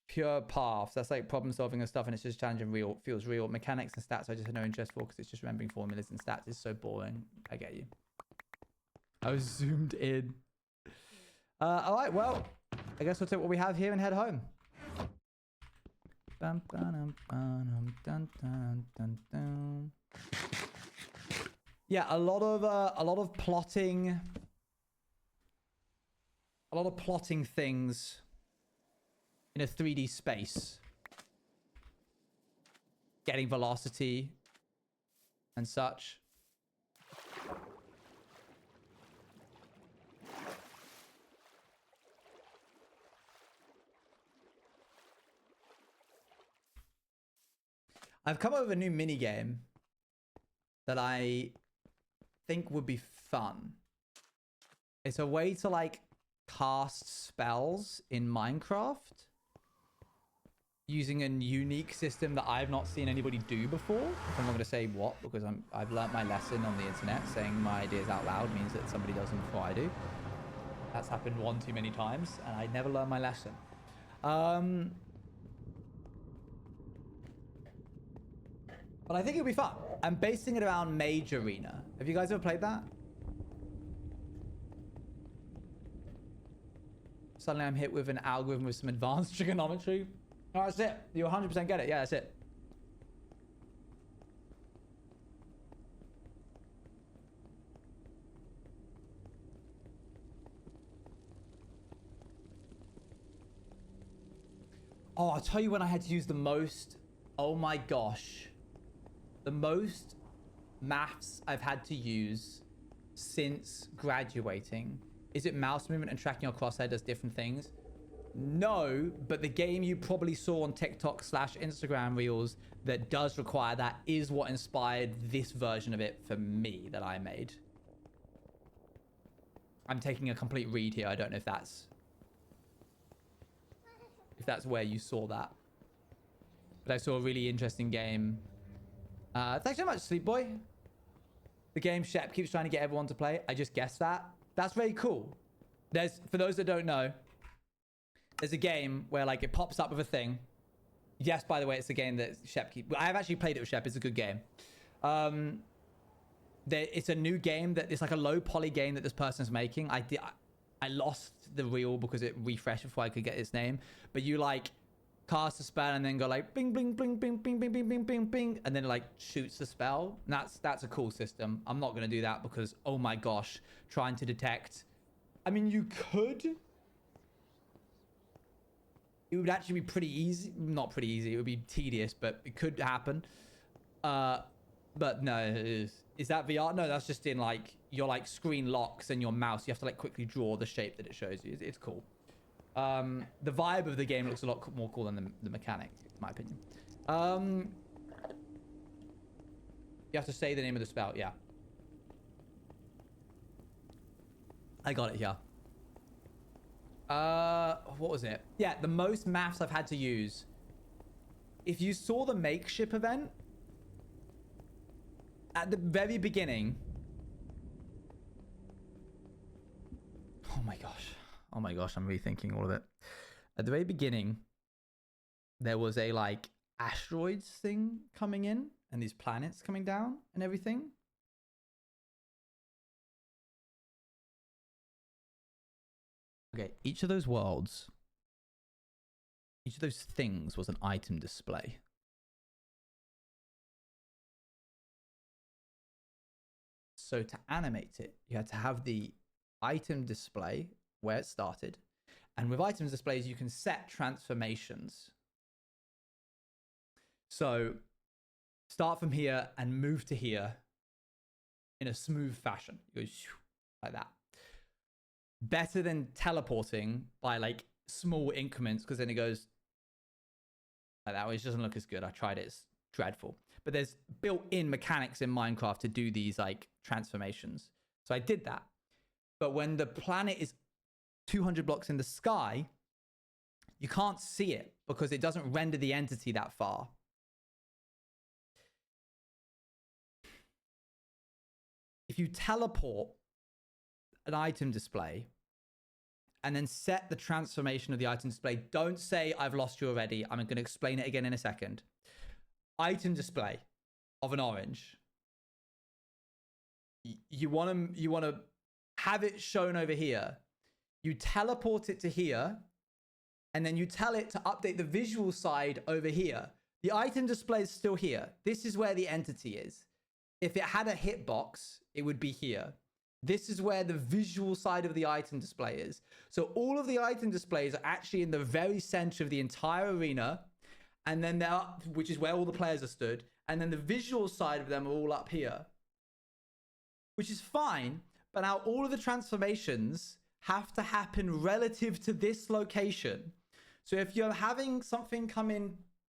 S2: pure paths. That's like problem solving and stuff, and it's just challenging. Real feels real. Mechanics and stats I just had no interest for because it's just remembering formulas and stats is so boring. I get you. I was zoomed in. All right, well, I guess we'll take what we have here and head home. Yeah, a lot of plotting. A lot of plotting things in a 3D space. Getting velocity and such. I've come up with a new mini game that I think would be fun. It's a way to like cast spells in Minecraft using a unique system that I've not seen anybody do before. I'm not going to say what, because I've learnt my lesson on the internet. Saying my ideas out loud means that somebody does them before I do. That's happened one too many times, and I never learned my lesson. But I think it'll be fun. I'm basing it around Mage Arena. Have you guys ever played that? Suddenly I'm hit with an algorithm with some advanced trigonometry. Oh, that's it. You 100% get it. Yeah, that's it. Oh, I'll tell you when I had to use the most. Oh my gosh. The most maths I've had to use since graduating. Is it mouse movement and tracking your crosshair does different things? No, but the game you probably saw on TikTok/Instagram Reels that does require that is what inspired this version of it for me that I made. I'm taking a complete read here. I don't know if that's where you saw that. But I saw a really interesting game. Thanks so much, Sleep Boy. The game Shep keeps trying to get everyone to play. I just guessed that. That's very cool. For those that don't know, there's a game where like it pops up with a thing. Yes, by the way, it's a game that Shep keeps. I have actually played it with Shep. It's a good game. it's a new game that it's like a low poly game that this person's making. I lost the reel because it refreshed before I could get its name. But you like cast a spell and then go like bing, bing, bing, bing, bing, bing, bing, bing, bing, bing, and then like shoots the spell. And that's a cool system. I'm not gonna do that because oh my gosh, trying to detect. I mean, you could. It would actually be pretty easy. Not pretty easy. It would be tedious, but it could happen. But no, is that VR? No, that's just in like your like screen locks and your mouse. You have to like quickly draw the shape that it shows you. It's cool. The vibe of the game looks a lot more cool than the mechanic, in my opinion. You have to say the name of the spell. Yeah. I got it here. What was it? Yeah, the most maths I've had to use. If you saw the makeship event at the very beginning. Oh my gosh. Oh my gosh, I'm rethinking all of it. At the very beginning, there was a like asteroids thing coming in and these planets coming down and everything. Okay, each of those worlds, each of those things was an item display. So to animate it, you had to have the item display where it started. And with items displays, you can set transformations. So start from here and move to here in a smooth fashion. It goes like that. Better than teleporting by like small increments, because then it goes like that, which doesn't look as good. I tried it, it's dreadful. But there's built-in mechanics in Minecraft to do these like transformations. So I did that. But when the planet is 200 blocks in the sky, you can't see it because it doesn't render the entity that far. If you teleport an item display and then set the transformation of the item display, don't say I've lost you already. I'm going to explain it again in a second. Item display of an orange. You want to have it shown over here. You teleport it to here, and then you tell it to update the visual side over here. The item display is still here. This is where the entity is. If it had a hitbox, it would be here. This is where the visual side of the item display is. So all of the item displays are actually in the very center of the entire arena, and then they're up, which is where all the players are stood, and then the visual side of them are all up here, which is fine. But now all of the transformations have to happen relative to this location. So if you're having something come in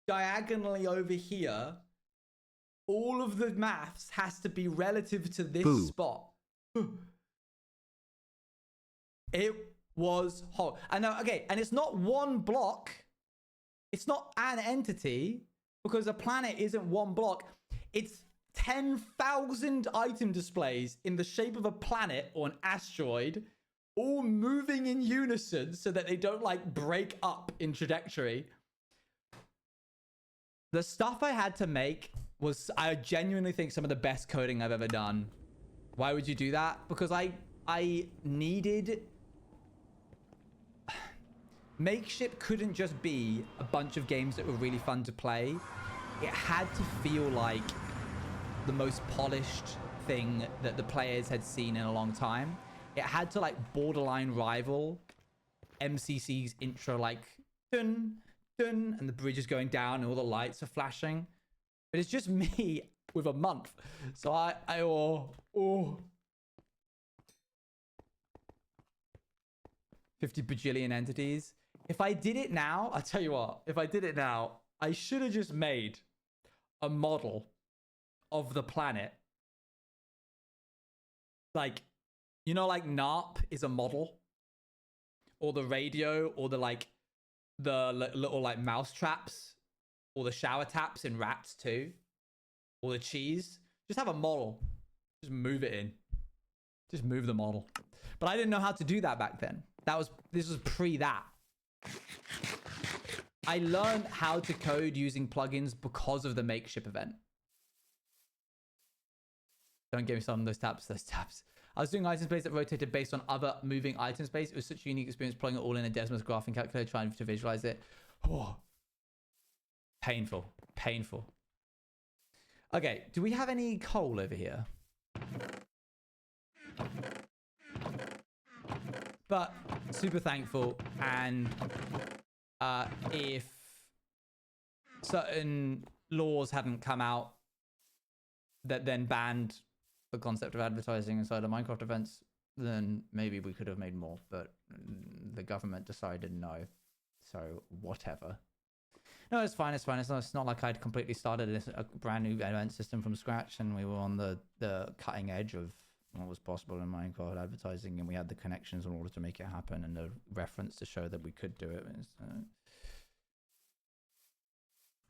S2: diagonally over here, all of the maths has to be relative to this spot. It was hot. And now, okay, and it's not one block. It's not an entity, because a planet isn't one block. It's 10,000 item displays in the shape of a planet or an asteroid, all moving in unison so that they don't like break up in trajectory. The stuff I had to make was, I genuinely think, some of the best coding I've ever done. Why would you do that? Because I needed... Makeship couldn't just be a bunch of games that were really fun to play. It had to feel like the most polished thing that the players had seen in a long time. It had to like borderline rival MCC's intro, like dun dun, and the bridge is going down and all the lights are flashing. But it's just me with a month, so I 50 bajillion entities. If I did it now, I'll tell you what, if I did it now, I should have just made a model of the planet. Like, you know, like NARP is a model, or the radio, or the like, the little like mouse traps, or the shower taps in Rats too, or the cheese. Just have a model, just move it in, just move the model. But I didn't know how to do that back then. This was pre that. I learned how to code using plugins because of the Makeship event. Don't get me started on those tabs. Those tabs. I was doing item space that rotated based on other moving item space. It was such a unique experience pulling it all in a Desmos graphing calculator, trying to visualize it. Oh, painful, painful. Okay, do we have any coal over here? But super thankful, and if certain laws hadn't come out that then banned the concept of advertising inside of Minecraft events, then maybe we could have made more, but the government decided no. So whatever. No, it's fine. It's fine. It's not like I'd completely started a brand new event system from scratch, and we were on the cutting edge of what was possible in Minecraft advertising, and we had the connections in order to make it happen and the reference to show that we could do it.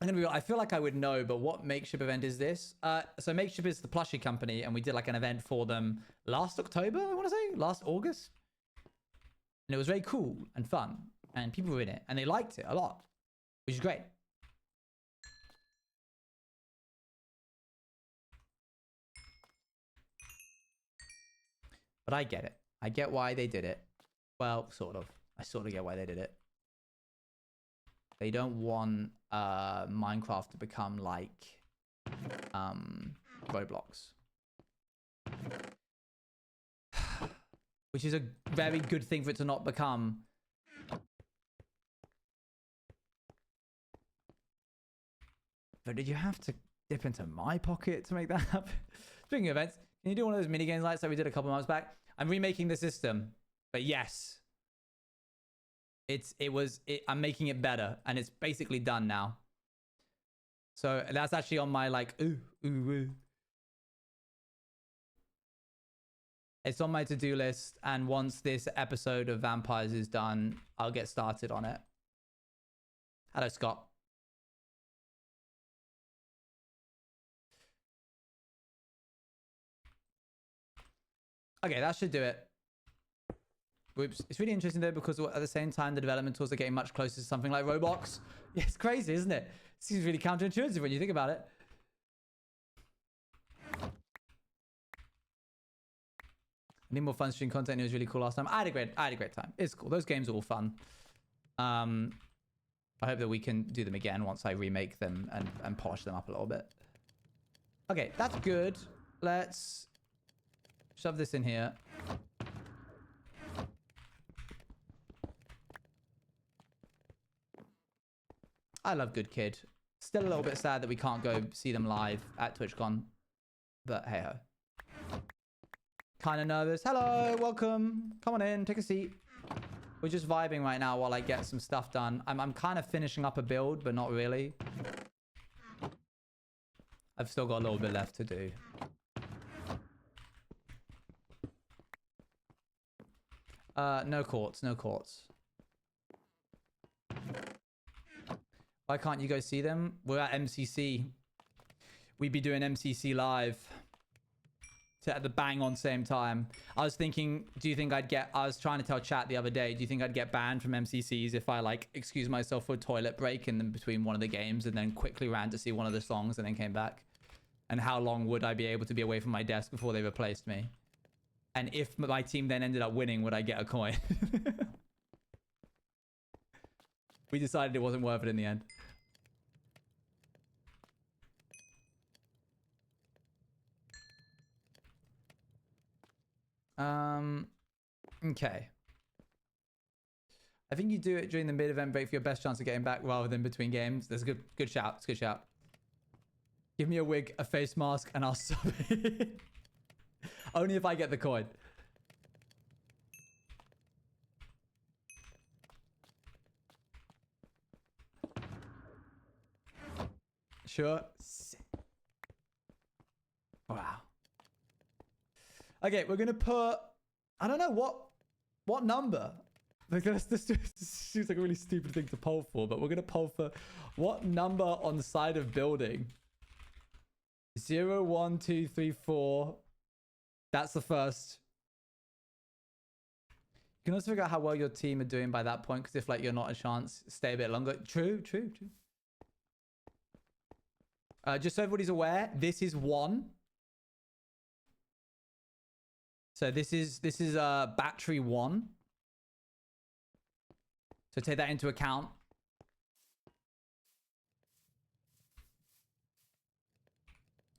S2: I feel like I would know, but what Makeship event is this? So Makeship is the plushie company, and we did like an event for them last October, I want to say, last August. And it was very cool and fun, and people were in it, and they liked it a lot, which is great. But I get it. I get why they did it. Well, sort of. I sort of get why they did it. They don't want Minecraft to become like Roblox. Which is a very good thing for it to not become. But did you have to dip into my pocket to make that happen? Speaking of events, can you do one of those mini games like we did a couple months back? I'm remaking the system, but yes, I'm making it better, and it's basically done now. So that's actually on my like ooh. It's on my to-do list, and once this episode of Vampires is done, I'll get started on it. Hello, Scott. Okay, that should do it. Whoops. It's really interesting though, because at the same time, the development tools are getting much closer to something like Roblox. Yeah, it's crazy, isn't it? It seems really counterintuitive when you think about it. I need more fun stream content. It was really cool last time. I had a great time. It's cool. Those games are all fun. I hope that we can do them again once I remake them and polish them up a little bit. Okay, that's good. Let's shove this in here. I love Good Kid. Still a little bit sad that we can't go see them live at TwitchCon. But hey ho. Kind of nervous. Hello, welcome. Come on in, take a seat. We're just vibing right now while I get some stuff done. I'm kind of finishing up a build, but not really. I've still got a little bit left to do. No quartz, no quartz. Why can't you go see them? We're at MCC. We'd be doing MCC live at the bang on same time. I was thinking, I was trying to tell chat the other day, do you think I'd get banned from MCCs if I like excuse myself for a toilet break in between one of the games and then quickly ran to see one of the songs and then came back? And how long would I be able to be away from my desk before they replaced me? And if my team then ended up winning, would I get a coin? We decided it wasn't worth it in the end. Okay. I think you do it during the mid-event break for your best chance of getting back rather than between games. That's a good shout. It's a good shout. Give me a wig, a face mask, and I'll sub it. Only if I get the coin. Sure. Wow. Okay, we're gonna put, I don't know what number. Like, this seems like a really stupid thing to poll for, but we're gonna poll for what number on the side of building. 0, 1, 2, 3, 4. That's the first. You can also figure out how well your team are doing by that point, because if like you're not a chance, stay a bit longer. True. Just so everybody's aware, this is 1. So this is battery 1. So take that into account.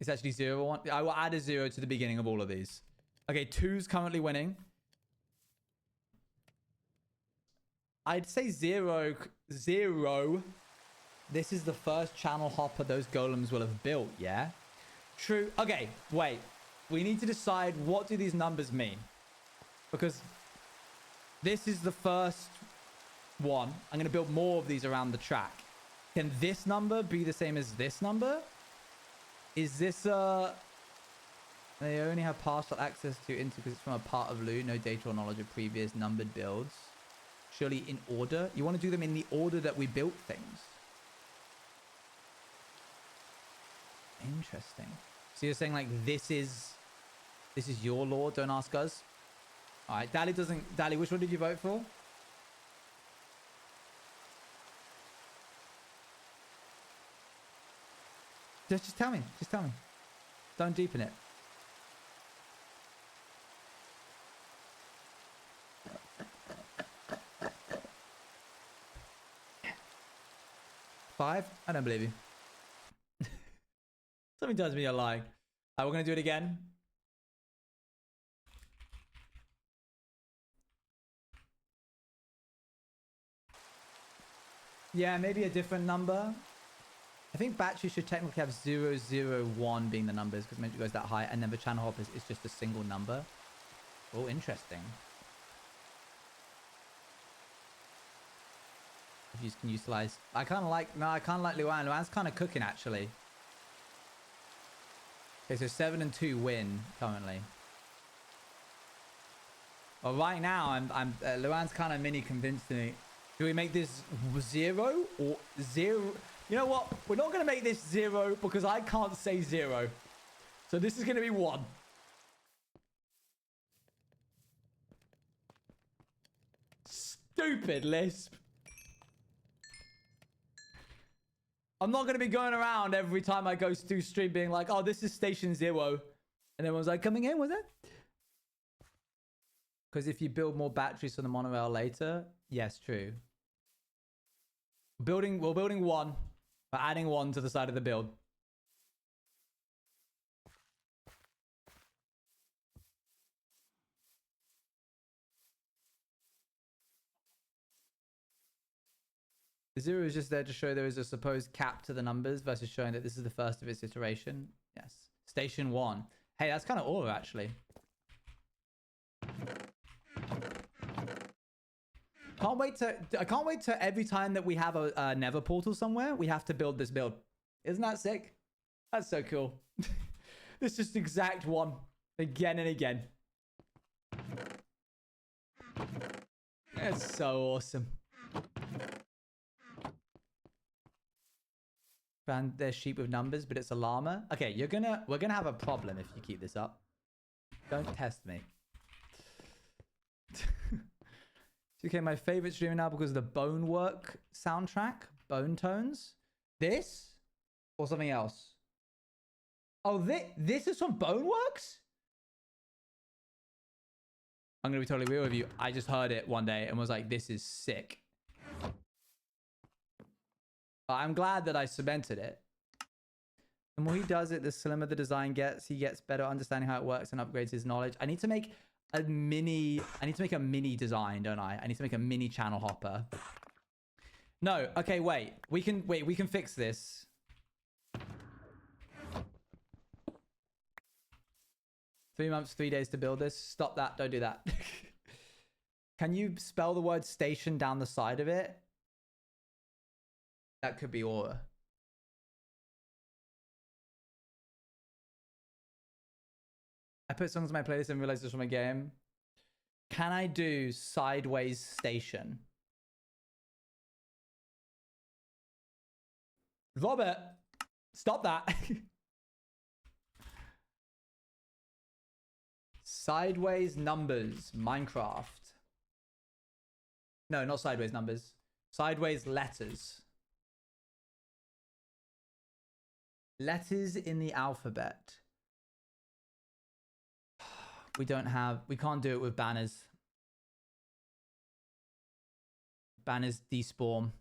S2: It's actually 0, 1. I will add a 0 to the beginning of all of these. Okay, 2's currently winning. I'd say 0. This is the first channel hopper those golems will have built, yeah? True. Okay, wait. We need to decide, what do these numbers mean? Because this is the first one. I'm going to build more of these around the track. Can this number be the same as this number? Is this they only have partial access to into because it's from a part of loot, no data or knowledge of previous numbered builds. Surely in order? You want to do them in the order that we built things. Interesting. So you're saying like this is your law, don't ask us? Alright, Dali, which one did you vote for? Just tell me. Just tell me. Don't deepen it. Five? I don't believe you. Something tells me you're lying. We're going to do it again. Yeah, maybe a different number. I think battery should technically have 0, 0, 1 being the numbers because maybe it goes that high, and then the channel hop is just a single number. Oh, interesting. If you can utilize, I kind of like Luan. Luan's kind of cooking actually. Okay, so 7 and 2 win currently. Well, right now I'm Luan's kind of mini convinced me. Do we make this 0 or 0? You know what? We're not going to make this 0 because I can't say 0. So this is going to be 1. Stupid lisp. I'm not going to be going around every time I go to stream being like, oh, this is station 0. And everyone's like, coming in, was it? Because if you build more batteries for the monorail later, yes, true. We're building 1. We're adding 1 to the side of the build. The 0 is just there to show there is a supposed cap to the numbers versus showing that this is the first of its iteration. Yes. Station 1. Hey, that's kind of aura, actually. I can't wait to every time that we have a Nether portal somewhere, we have to build this build. Isn't that sick? That's so cool. This is exact 1 again and again. It's so awesome. Found their sheep with numbers, but it's a llama. Okay, we're gonna have a problem if you keep this up. Don't test me. Okay, my favorite streamer now because of the Bonework soundtrack, Bone Tones. This or something else? Oh, this is from Boneworks? I'm gonna be totally real with you. I just heard it one day and was like, this is sick. I'm glad that I cemented it. The more he does it, the slimmer the design gets. He gets better understanding how it works and upgrades his knowledge. I need to make a mini design, don't I? I need to make a mini channel hopper. No, okay, wait. We can fix this. Three months, 3 days to build this. Stop that. Don't do that. Can you spell the word station down the side of it? That could be aura. I put songs in my playlist and realized this from a game. Can I do sideways station? Robert, stop that. Sideways numbers, Minecraft. No, not sideways numbers. Sideways letters. Letters in the alphabet. we can't do it with banners. Banners despawn.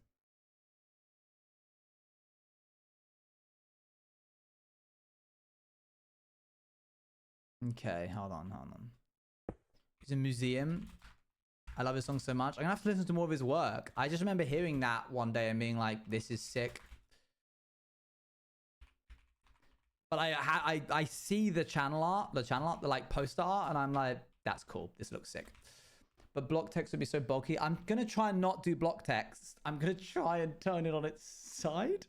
S2: Okay, hold on. He's a museum. I love his song so much. I'm gonna have to listen to more of his work. I just remember hearing that one day and being like, this is sick. But I see the channel art, the like poster art, and I'm like, that's cool. This looks sick. But block text would be so bulky. I'm gonna try and not do block text. I'm gonna try and turn it on its side.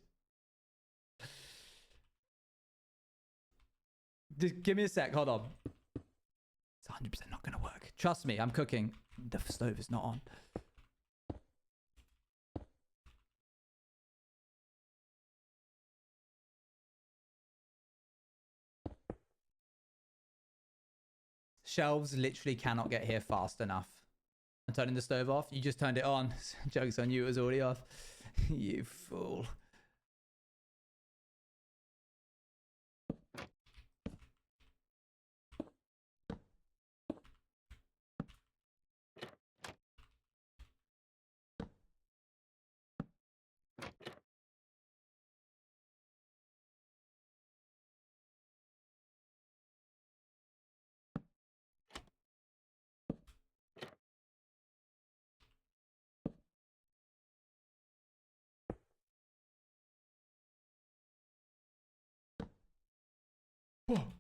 S2: Just give me a sec. Hold on. It's 100% not gonna work. Trust me, I'm cooking. The stove is not on. Shelves literally cannot get here fast enough. I'm turning the stove off. You just turned it on. Joke's on you, it was already off. You fool.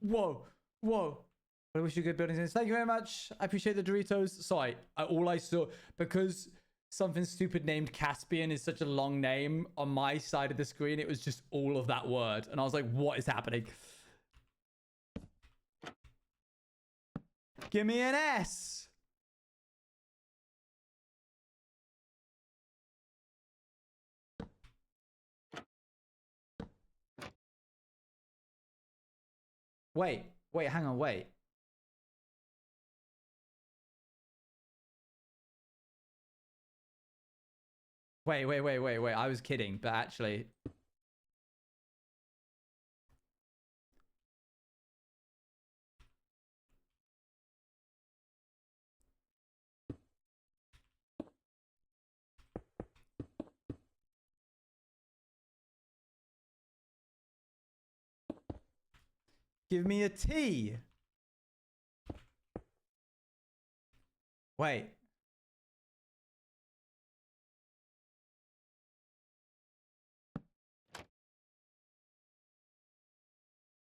S2: Whoa. I wish you good buildings. Thank you very much. I appreciate the Doritos. Sorry, all I saw, because something stupid named Caspian is such a long name, on my side of the screen, it was just all of that word. And I was like, what is happening? Give me an S. Wait, hang on, wait. Wait. I was kidding, but actually. Give me a T. Wait.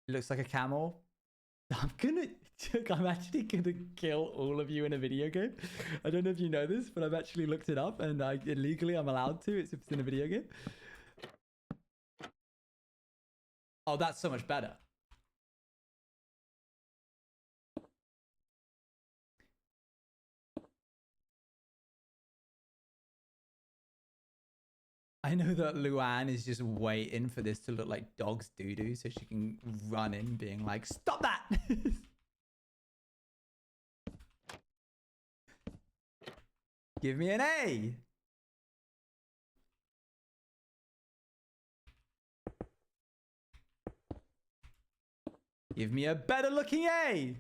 S2: It looks like a camel. I'm actually gonna kill all of you in a video game. I don't know if you know this, but I've actually looked it up, and illegally I'm allowed to. It's if it's in a video game. Oh, that's so much better. I know that Luann is just waiting for this to look like dog's doo-doo so she can run in being like, stop that! Give me an A! Give me a better looking A!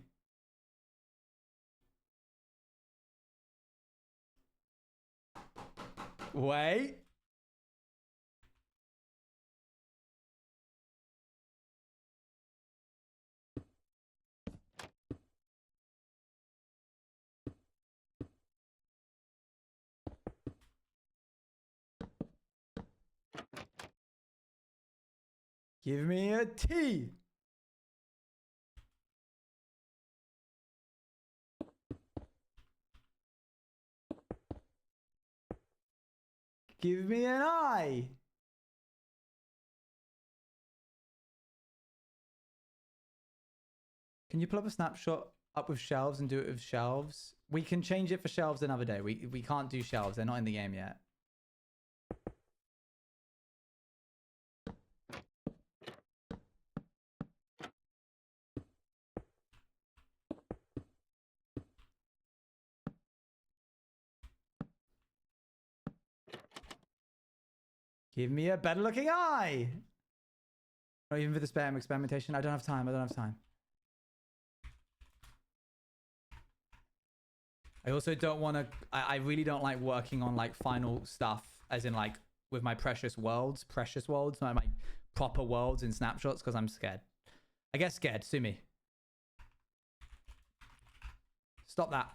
S2: Wait. Give me a T. Give me an I. Can you pull up a snapshot up with shelves and do it with shelves? We can change it for shelves another day. We can't do shelves. They're not in the game yet. Give me a better looking eye. Not even for the spam experimentation. I don't have time. I also don't want to... I really don't like working on like final stuff, as in like with my precious worlds, not my proper worlds in snapshots, because I'm scared. I get scared. Sue me. Stop that.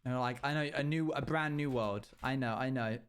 S2: No, like, I know a brand new world. I know.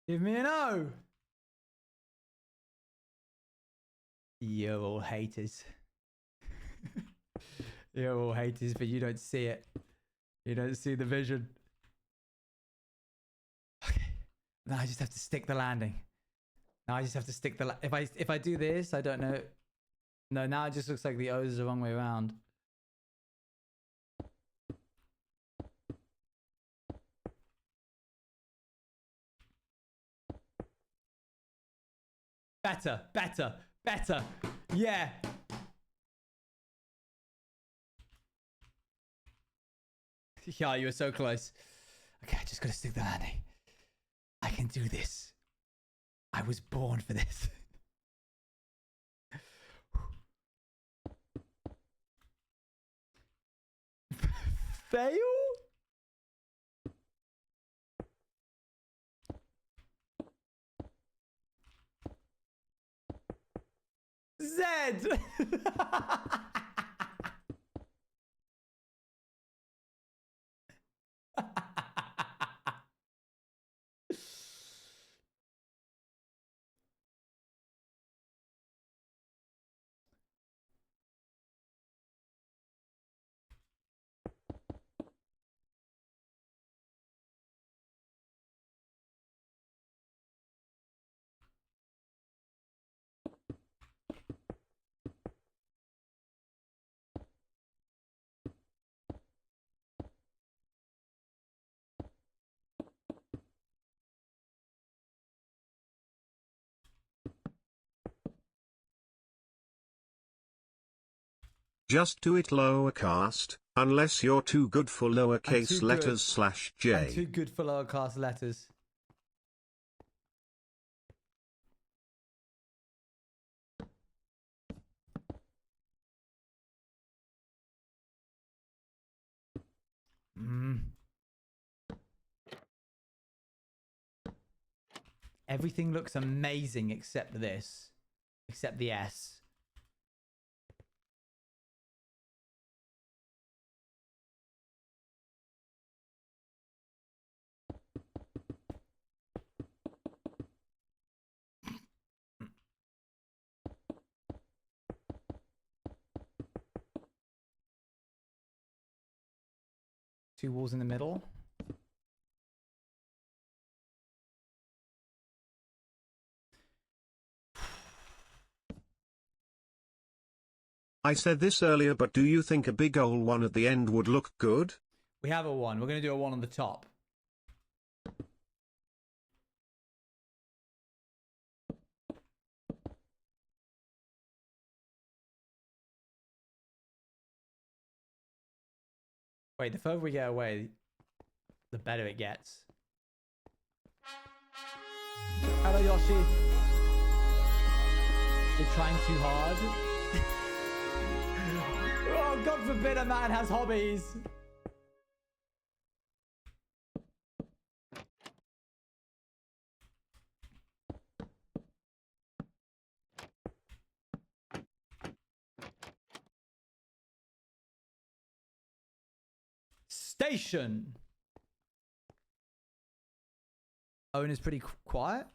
S2: Give me an O. You're all haters. You're all haters, but you don't see it. You don't see the vision. Okay. Now I just have to stick the landing. Now I just have to stick the... If I do this, I don't know... No, now it just looks like the O's is the wrong way around. Better. Yeah. Yeah, you were so close. Okay, I just gotta stick the landing. I can do this. I was born for this. Fail? Z!
S1: Just do it lower cast, unless you're too good for lowercase letters /J.
S2: I'm too good for lower class letters. Everything looks amazing except this. Except the S. Two walls in the middle.
S1: I said this earlier, but do you think a big old one at the end would look good?
S2: We have a one. We're going to do a one on the top. Wait, the further we get away, the better it gets. Hello, Yoshi. You're trying too hard. Oh, God forbid a man has hobbies. Station. Owen is pretty quiet.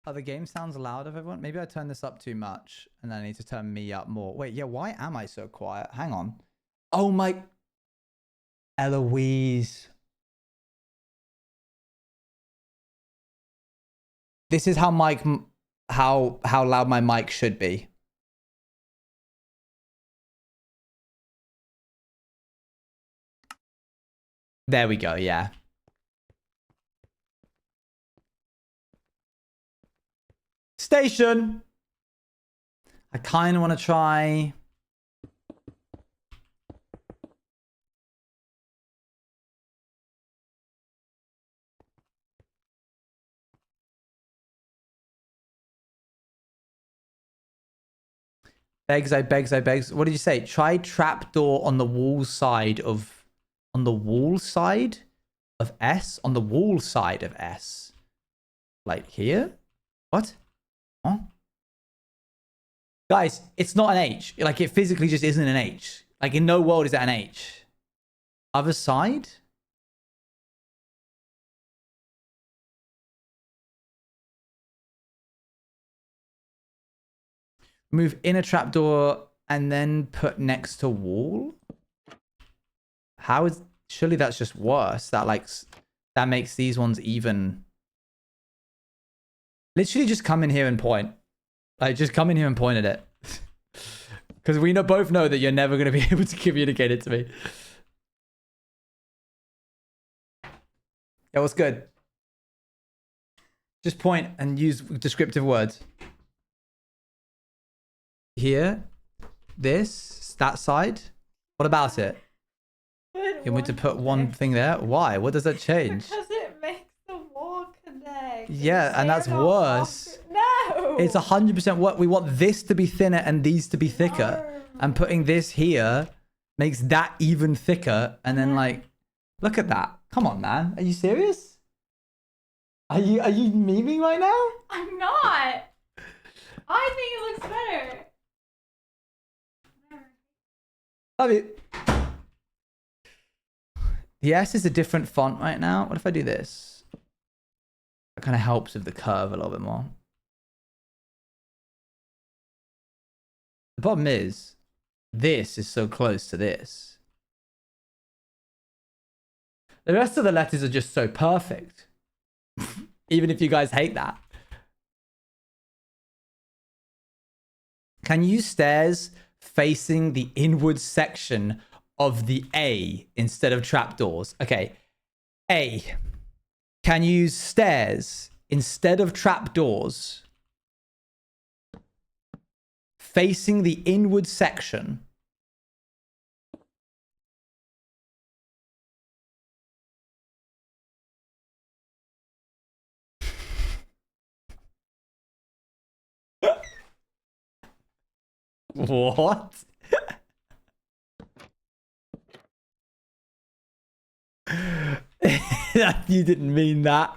S2: Oh, the game sounds loud of everyone. Maybe I turn this up too much and then I need to turn me up more. Wait, yeah, why am I so quiet? Hang on. Oh my... Eloise. This is how how loud my mic should be. There we go, yeah. Station. I kind of want to try... Begs, I begs, I begs. What did you say? Try trapdoor on the wall side of... On the wall side of S? On the wall side of S. Like here? What? Huh? Guys, it's not an H. Like, it physically just isn't an H. Like, in no world is that an H. Other side? Move inner trapdoor and then put next to wall? How is... Surely that's just worse. That, like... That makes these ones even... Literally just come in here and point. Like, just come in here and point at it. Because we both know that you're never going to be able to communicate it to me. Yeah, what's good? Just point and use descriptive words. Here. This. That side. What about it? You want me to put one thing there? Why? What does that change?
S4: Because it makes the wall connect.
S2: Yeah, and that's worse.
S4: No!
S2: It's 100% what we want this to be thinner and these to be thicker.
S4: No.
S2: And putting this here makes that even thicker. And then like, look at that. Come on, man. Are you serious? Are you memeing right now?
S4: I'm not. I think it looks better.
S2: Love you. The S is a different font right now. What if I do this? That kind of helps with the curve a little bit more. The problem is, this is so close to this. The rest of the letters are just so perfect. Even if you guys hate that. Can you use stairs facing the inward section of the A instead of trapdoors? Okay. A. Can you use stairs instead of trapdoors facing the inward section? What? You didn't mean that.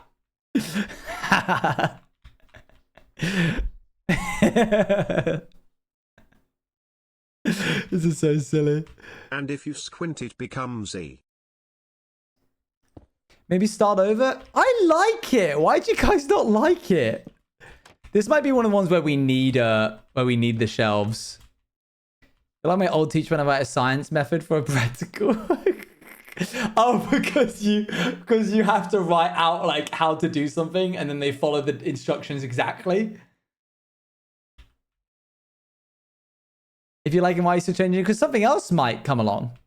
S2: This is so silly.
S1: And if you squint, it becomes E.
S2: Maybe start over? I like it. Why do you guys not like it? This might be one of the ones where we need the shelves. I like my old teacher when I write a science method for a practical. Oh, because you have to write out like how to do something and then they follow the instructions exactly. If you like, why are you still changing? Because something else might come along.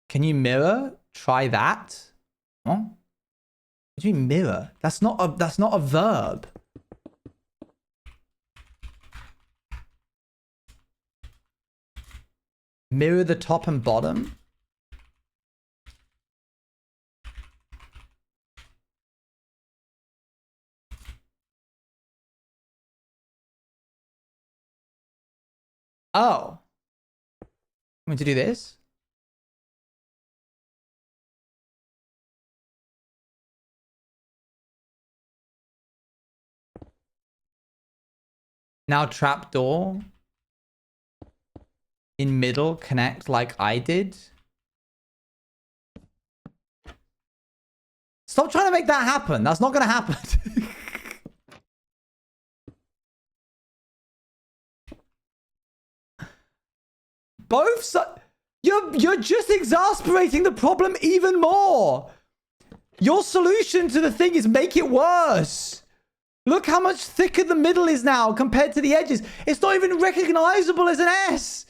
S2: Can you mirror? Try that. Huh? What do you mean mirror? That's not a verb. Mirror the top and bottom. Oh. I'm going to do this. Now trapdoor. In middle, connect like I did. Stop trying to make that happen. That's not going to happen. Both sides. You're just exasperating the problem even more. Your solution to the thing is make it worse. Look how much thicker the middle is now compared to the edges. It's not even recognizable as an S.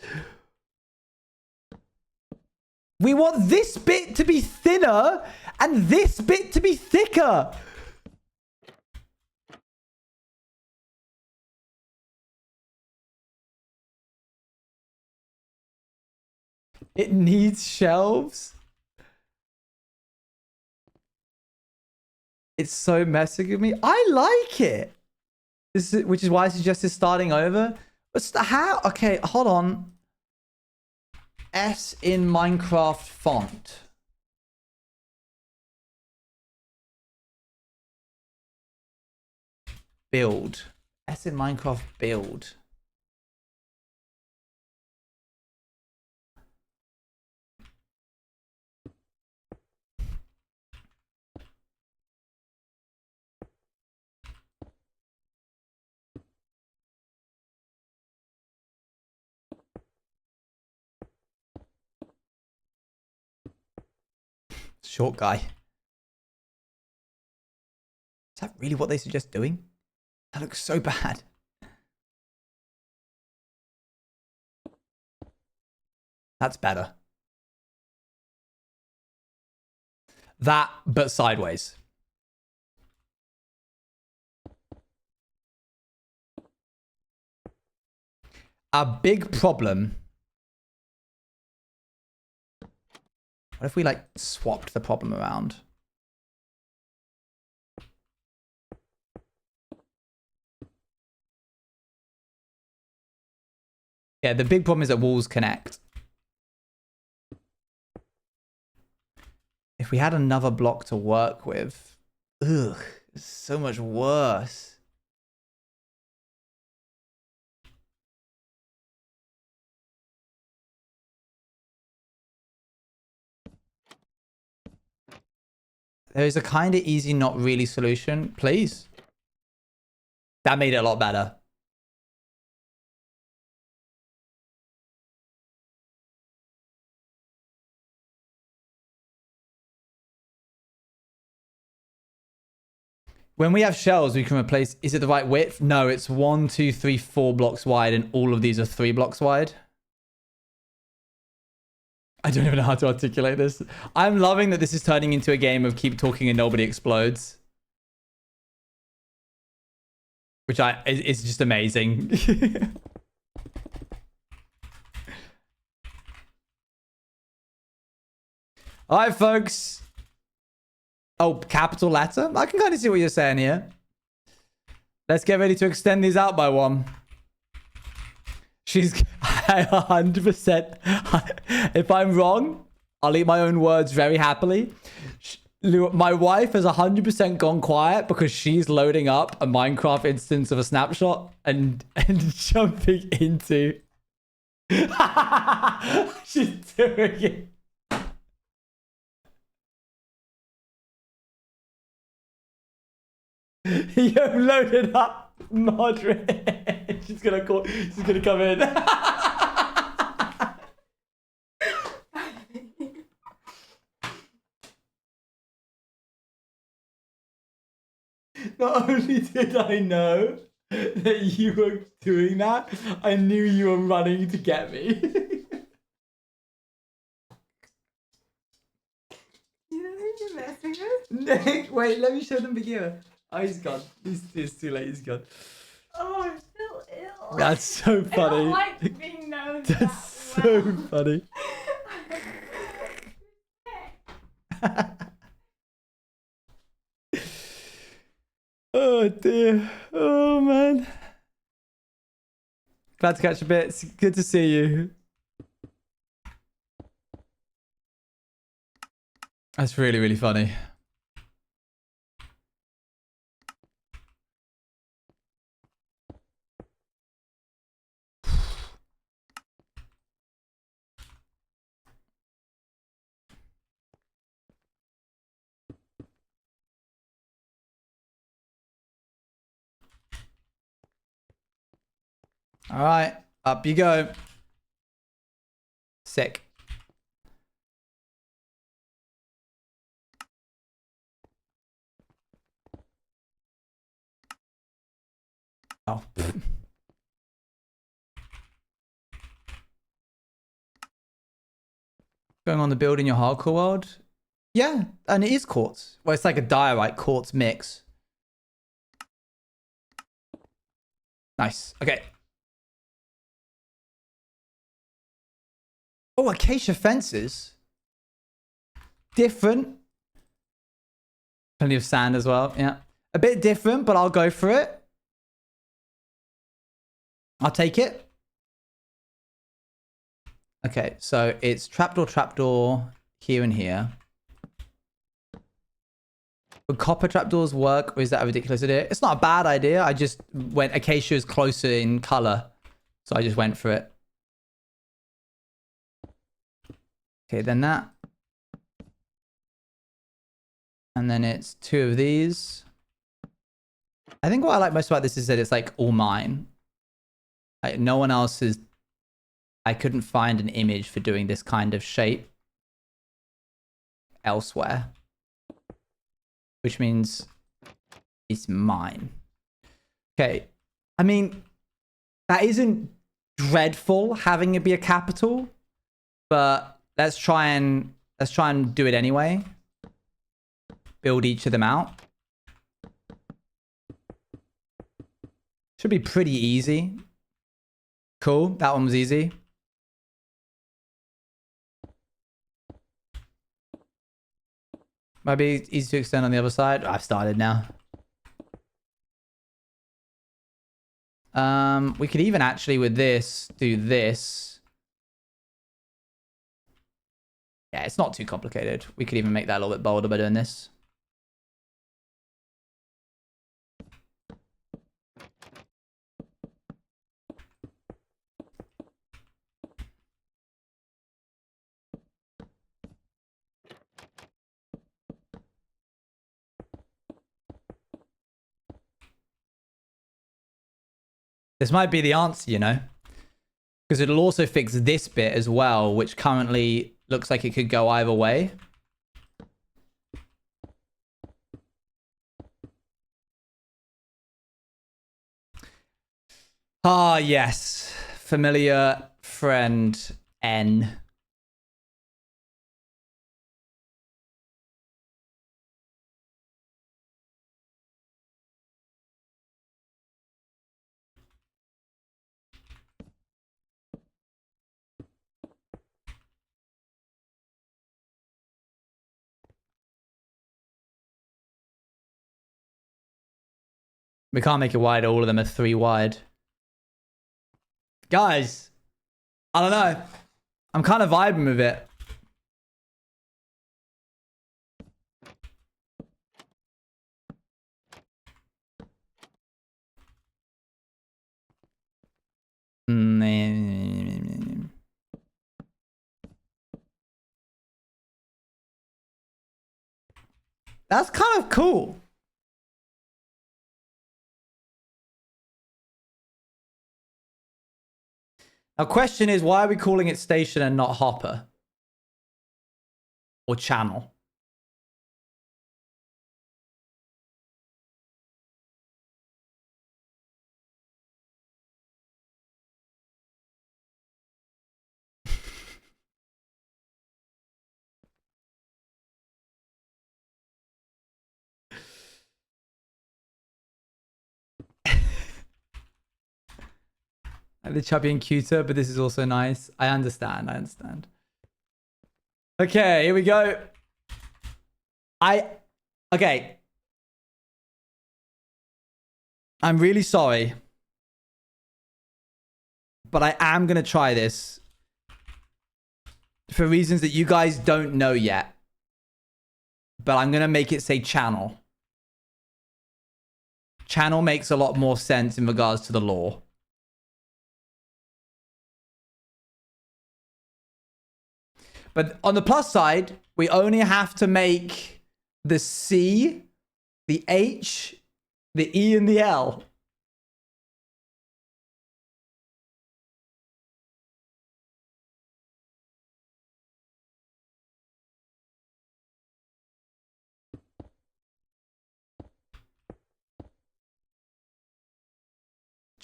S2: We want this bit to be thinner and this bit to be thicker. It needs shelves. It's so messy with me. I like it. Which is why I suggested starting over. But how? Okay, hold on. S in Minecraft font. Build. S in Minecraft build. Short guy. Is that really what they suggest doing? That looks so bad. That's better. That, but sideways. A big problem. What if we like swapped the problem around? Yeah, the big problem is that walls connect. If we had another block to work with, ugh, it's so much worse. There is a kind of easy, not really solution. Please. That made it a lot better. When we have shelves, we can replace... Is it the right width? No, it's 1, 2, 3, 4 blocks wide, and all of these are 3 blocks wide. I don't even know how to articulate this. I'm loving that this is turning into a game of keep talking and nobody explodes. Which is just amazing. All right, folks. Oh, capital letter? I can kind of see what you're saying here. Let's get ready to extend these out by 1. She's 100%. If I'm wrong, I'll eat my own words very happily. My wife has 100% gone quiet because she's loading up a Minecraft instance of a snapshot and jumping into. She's doing it. You've loaded up Modric. She's gonna come in. Not only did I know that you were doing that, I knew you were running to get me.
S4: You don't think you're messing with?
S2: Nick, wait, let me show them video. Oh, he's gone. It's too late, he's gone.
S4: Oh, I feel ill.
S2: That's so funny.
S4: I don't like being known
S2: That's
S4: that
S2: so
S4: well.
S2: funny. Oh dear. Oh man. Glad to catch a bit. It's good to see you. That's really, really funny. All right, up you go. Sick. Oh. Going on the build in your hardcore world? Yeah, and it is quartz. Well, it's like a diorite quartz mix. Nice. Okay. Oh, acacia fences. Different. Plenty of sand as well. Yeah. A bit different, but I'll go for it. I'll take it. Okay, so it's trapdoor here and here. Would copper trapdoors work, or is that a ridiculous idea? It's not a bad idea. I just went acacia is closer in color, so I just went for it. Okay, then that. And then it's 2 of these. I think what I like most about this is that it's like all mine. Like no one else is... I couldn't find an image for doing this kind of shape elsewhere. Which means it's mine. Okay. I mean, that isn't dreadful having it be a capital, but let's try and do it anyway. Build each of them out. Should be pretty easy. Cool. That one was easy. Might be easy to extend on the other side. I've started now. We could even actually with this do this. Yeah, it's not too complicated. We could even make that a little bit bolder by doing this. This might be the answer, you know, because it'll also fix this bit as well, which currently looks like it could go either way. Ah, yes. Familiar friend N. We can't make it wide. All of them are 3 wide. Guys, I don't know. I'm kind of vibing with it. That's kind of cool. Now, question is, why are we calling it station and not hopper? Or channel? The chubby and cuter, but this is also nice. I understand. I understand. Okay, here we go. Okay. I'm really sorry. But I am going to try this. For reasons that you guys don't know yet. But I'm going to make it say channel. Channel makes a lot more sense in regards to the law. But on the plus side, we only have to make the C, the H, the E, and the L.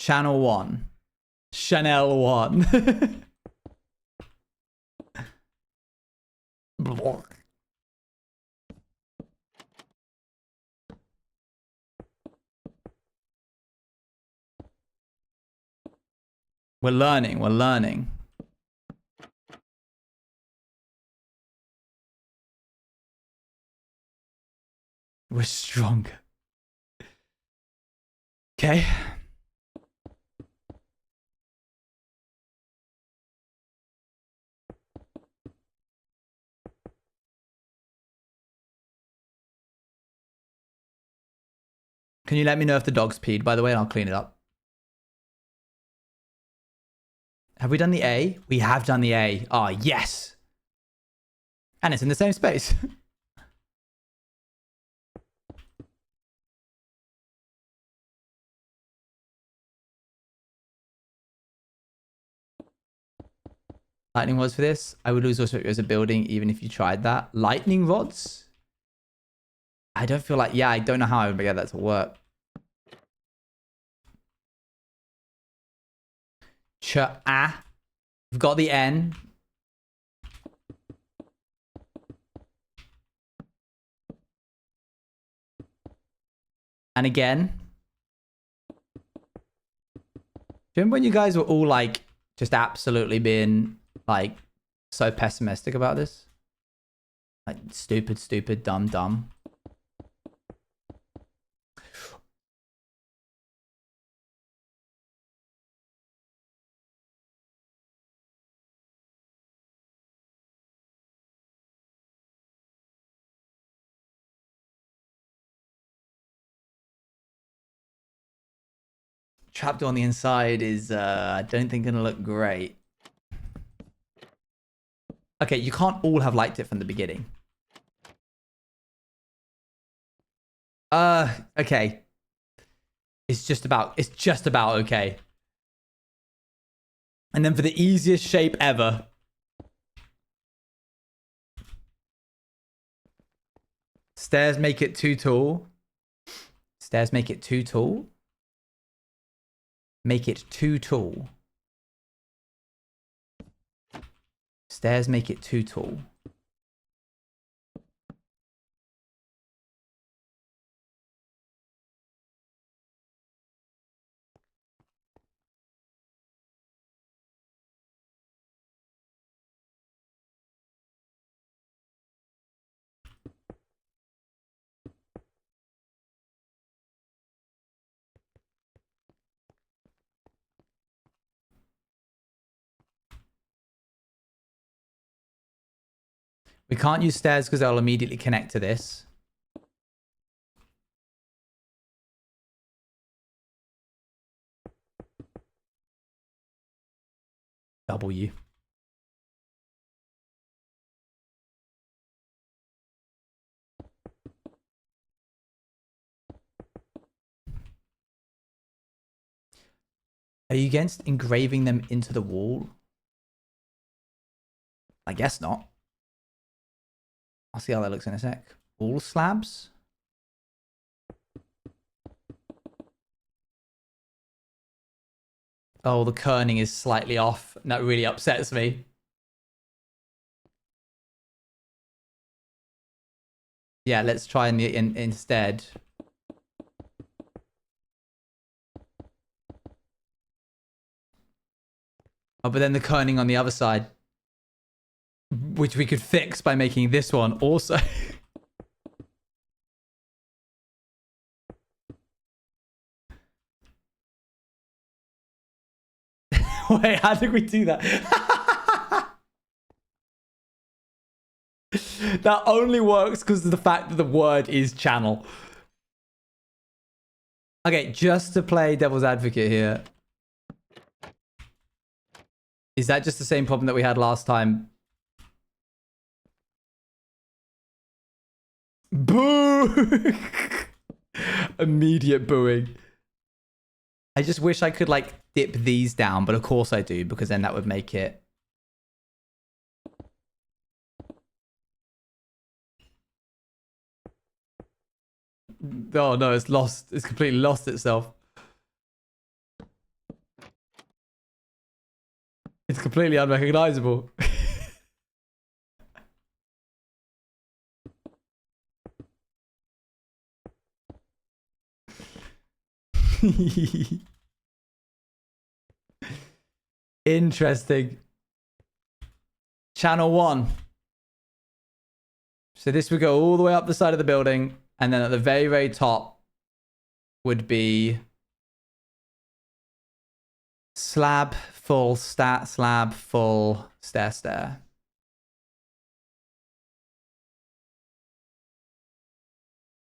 S2: Channel 1. Chanel 1. We're learning. We're learning. We're stronger. Okay. Can you let me know if the dog's peed, by the way, and I'll clean it up? Have we done the A? We have done the A. Oh, yes. And it's in the same space. Lightning rods for this? I would lose also as a building even if you tried that. Lightning rods? I don't feel like... Yeah, I don't know how I would get that to work. Ch-ah. We've got the N. And again. Do you remember when you guys were all like... just absolutely being like so pessimistic about this? Like stupid, stupid, dumb, dumb. Trapdoor on the inside is, I don't think gonna look great. Okay, you can't all have liked it from the beginning. Okay. It's just about okay. And then for the easiest shape ever. Stairs make it too tall. Stairs make it too tall. Make it too tall. Stairs make it too tall. We can't use stairs because they'll immediately connect to this. W. Are you against engraving them into the wall? I guess not. I'll see how that looks in a sec. Wall slabs? Oh, the kerning is slightly off. That really upsets me. Yeah, let's try instead. Oh, but then the kerning on the other side, which we could fix by making this one also. Wait, how did we do that? That only works because of the fact that the word is channel. Okay, just to play devil's advocate here. Is that just the same problem that we had last time? Boo! Immediate booing. I just wish I could like dip these down, but of course I do, because then that would make it... Oh no, it's lost. It's completely lost itself. completely unrecognizable. Interesting. Channel 1. So this would go all the way up the side of the building, and then at the very, very top would be slab full, slab full, stair.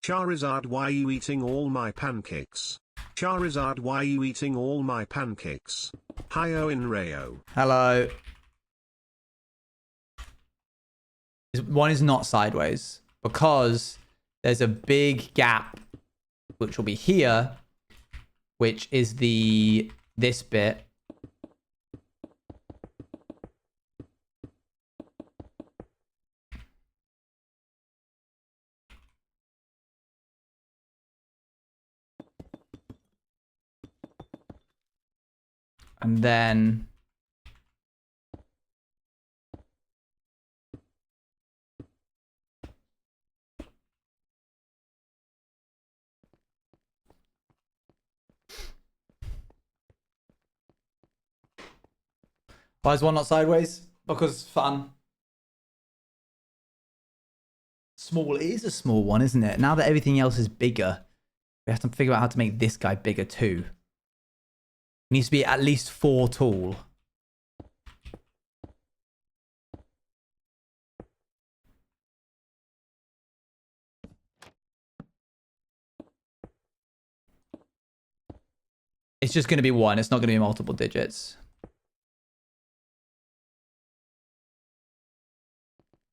S1: Charizard, why you eating all my pancakes? Charizard, why you eating all my pancakes? Hi Owen Rayo.
S2: Hello. One is not sideways because there's a big gap which will be here, which is this bit. And then why is one not sideways? Because fun. Small, it is a small one, isn't it? Now that everything else is bigger, we have to figure out how to make this guy bigger too. It needs to be at least 4 tall. It's just going to be 1. It's not going to be multiple digits.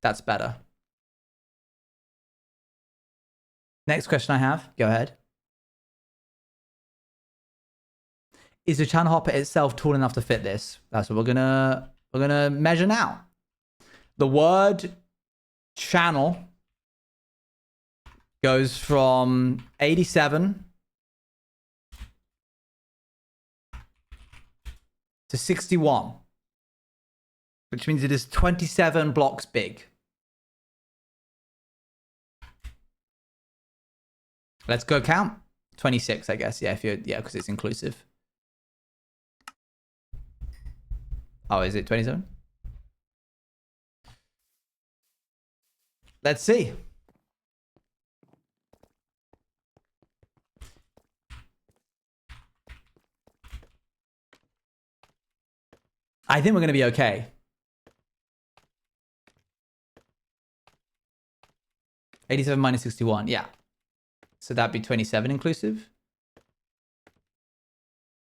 S2: That's better. Next question I have. Go ahead. Is the channel hopper itself tall enough to fit this? That's what we're gonna measure now. The word channel goes from 87 to 61, which means it is 27 blocks big. Let's go count. 26, I guess. Yeah, because it's inclusive. Oh, is it 27? Let's see. I think we're going to be okay. $87 minus 61. Yeah. So that'd be 27 inclusive.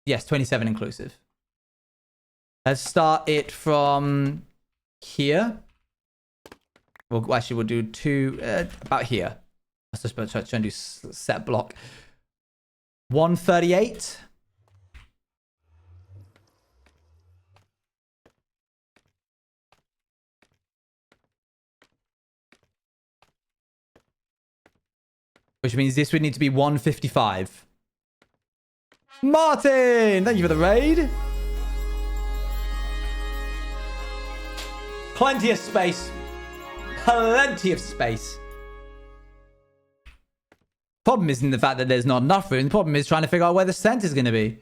S2: Yes, 27 inclusive. Let's start it from here. We'll do 2 about here. Let's just try and do set block. 138. Which means this would need to be 155. Martin, thank you for the raid. Plenty of space. Plenty of space. Problem isn't the fact that there's not enough room. The problem is trying to figure out where the center is going to be.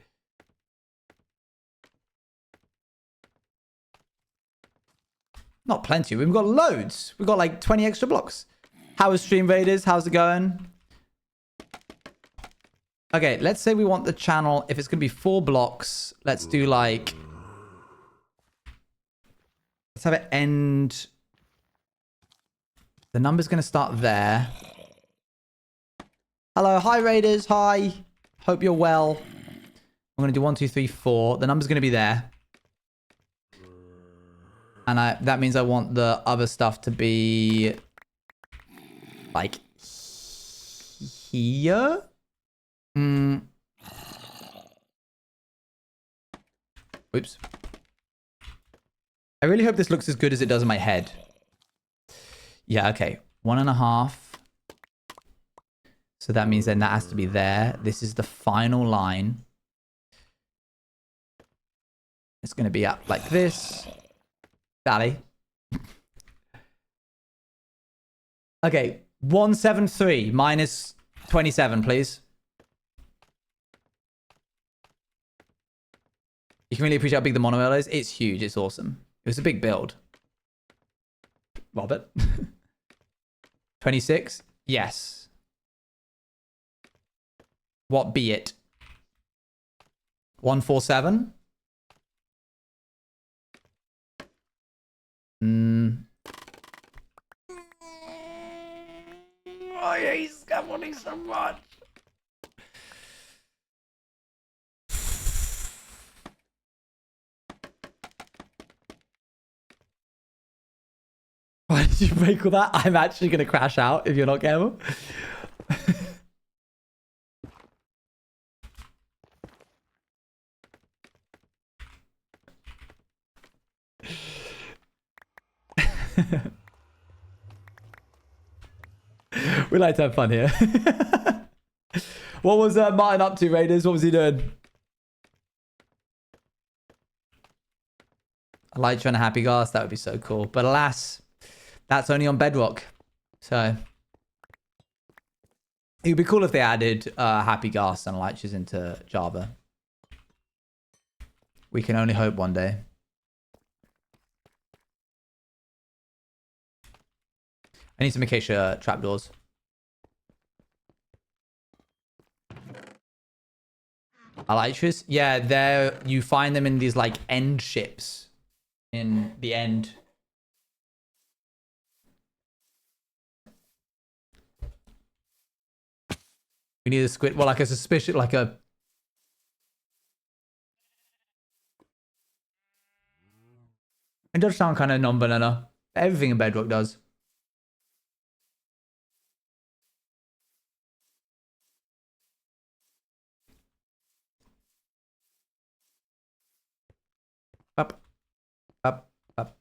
S2: Not plenty. We've got loads. We've got like 20 extra blocks. How is Stream Raiders? How's it going? Okay, let's say we want the channel. If it's going to be 4 blocks, let's do like... Let's have it end... The number's going to start there. Hello, hi Raiders, hi. Hope you're well. I'm going to do 1, 2, 3, 4. The number's going to be there. And that means I want the other stuff to be... like... here? Oops. I really hope this looks as good as it does in my head. Yeah, okay. 1.5. So that means then that has to be there. This is the final line. It's going to be up like this. Sally. Okay, 173 minus 27, please. You can really appreciate how big the monorail is. It's huge. It's awesome. It was a big build. Robert. 26? Yes. What be it? 147? Oh, yeah, he's scaffolding so much. Why did you break all that? I'm actually going to crash out if you're not careful. We like to have fun here. What was Martin up to, Raiders? What was he doing? I like trying to happy gas. That would be so cool. But alas, that's only on Bedrock. So it would be cool if they added happy gas and lights into Java. We can only hope one day. I need some acacia trapdoors. Elytras? Yeah, there you find them in these like end ships. In the end. We need a squid. Well, like a suspicion, like a. It does sound kind of non-banana. Everything in Bedrock does. Up. Up. Up.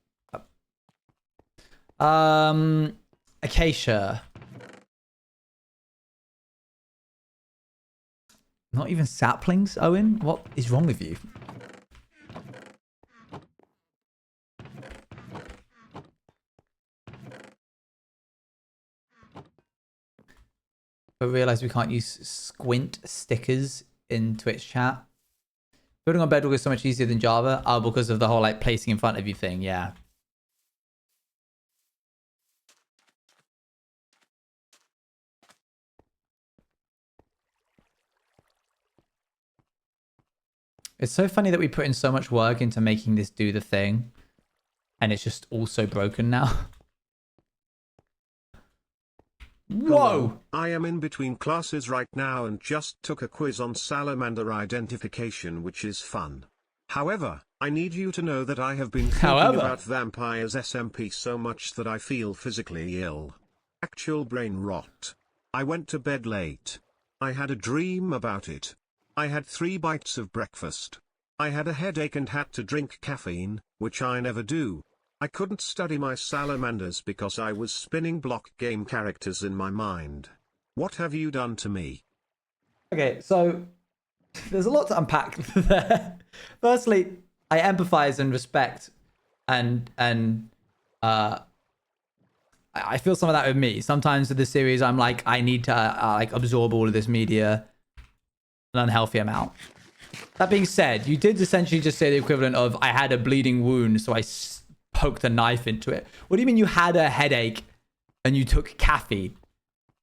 S2: Up. Acacia. Not even saplings, Owen? What is wrong with you? I realize we can't use squint stickers in Twitch chat. Building on Bedrock is so much easier than Java. Oh, because of the whole like placing in front of you thing. Yeah. It's so funny that we put in so much work into making this do the thing. And it's just also broken now. Whoa!
S1: Hello, I am in between classes right now and just took a quiz on salamander identification, which is fun. However, I need you to know that I have been thinking about vampires SMP so much that I feel physically ill. Actual brain rot. I went to bed late. I had a dream about it. I had 3 bites of breakfast. I had a headache and had to drink caffeine, which I never do. I couldn't study my salamanders because I was spinning block game characters in my mind. What have you done to me?
S2: Okay, so there's a lot to unpack there. Firstly, I empathize and respect and I feel some of that with me. Sometimes with the series, I'm like, I need to like absorb all of this media an unhealthy amount. That being said, you did essentially just say the equivalent of I had a bleeding wound, so I poked a knife into it. What do you mean you had a headache and you took caffeine?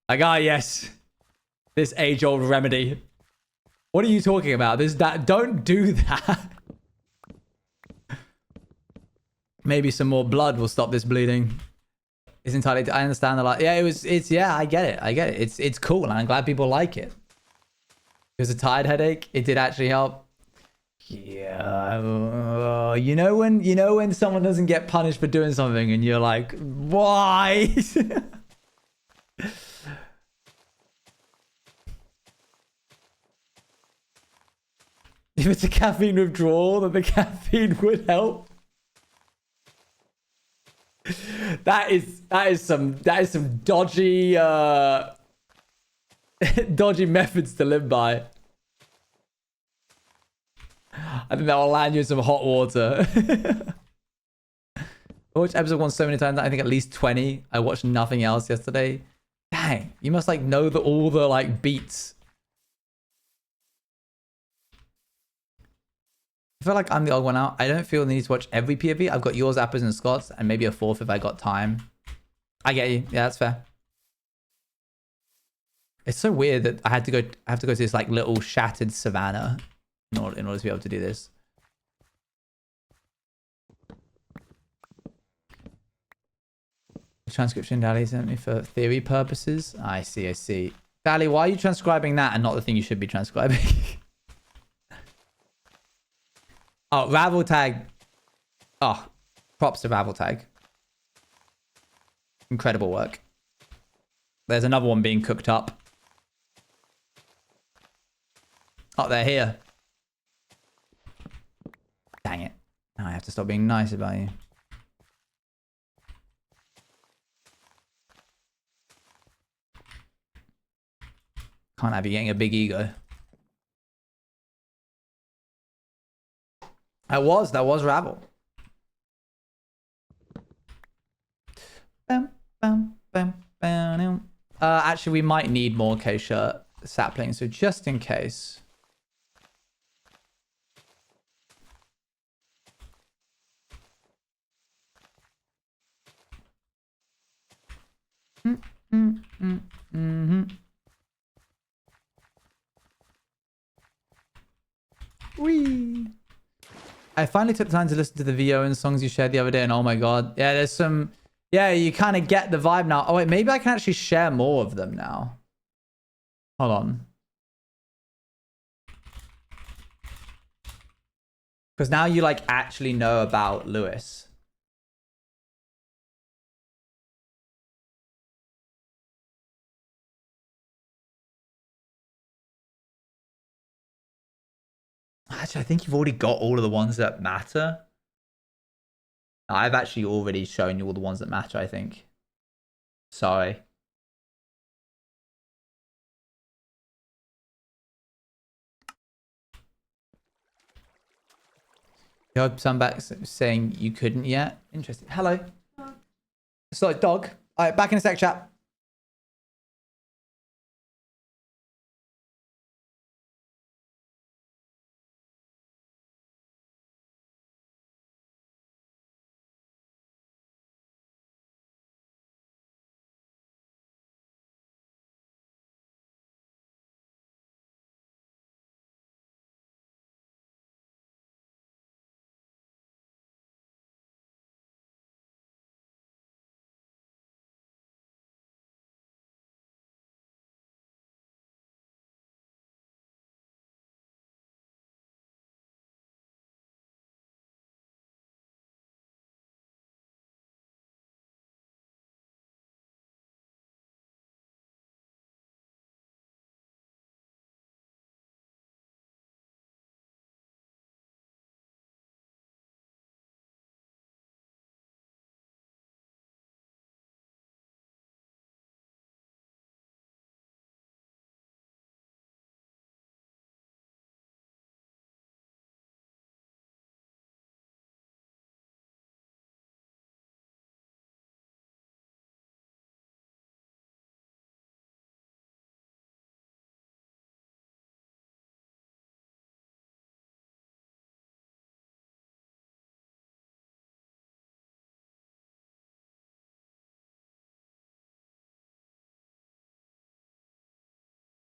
S2: Like, ah, yes, this age-old remedy. What are you talking about? Don't do that. Maybe some more blood will stop this bleeding. It's entirely. I understand a lot. Yeah, yeah, I get it. It's cool, and I'm glad people like it. It was a tired headache. It did actually help. Yeah, you know when someone doesn't get punished for doing something, and you're like, why? If it's a caffeine withdrawal, then the caffeine would help. That is some dodgy dodgy methods to live by. I think that will land you in some hot water. I watched episode 1 so many times. I think at least 20. I watched nothing else yesterday. Dang, you must like know all the like beats. I feel like I'm the odd one out. I don't feel the need to watch every POV. I've got yours, Apples, and Scott's, and maybe a fourth if I got time. I get you. Yeah, that's fair. It's so weird that I have to go to this like little shattered savannah in order to be able to do this. The transcription Dally sent me for theory purposes. I see, I see. Dally, why are you transcribing that and not the thing you should be transcribing? Oh, Ravel Tag. Oh, props to Ravel Tag. Incredible work. There's another one being cooked up. Oh, they're here. Dang it. Now I have to stop being nice about you. Can't have you getting a big ego. That was Ravel. Actually, we might need more K-shirt saplings, so just in case. Whee! I finally took the time to listen to the VO and songs you shared the other day, and oh my god. Yeah, there's some... Yeah, you kind of get the vibe now. Oh wait, maybe I can actually share more of them now. Hold on. Because now you like actually know about Lewis. Actually, I think you've already got all of the ones that matter. I've actually already shown you all the ones that matter, I think. Sorry. You heard some back saying you couldn't yet? Interesting. Hello. Sorry, dog. All right, back in a sec, chat.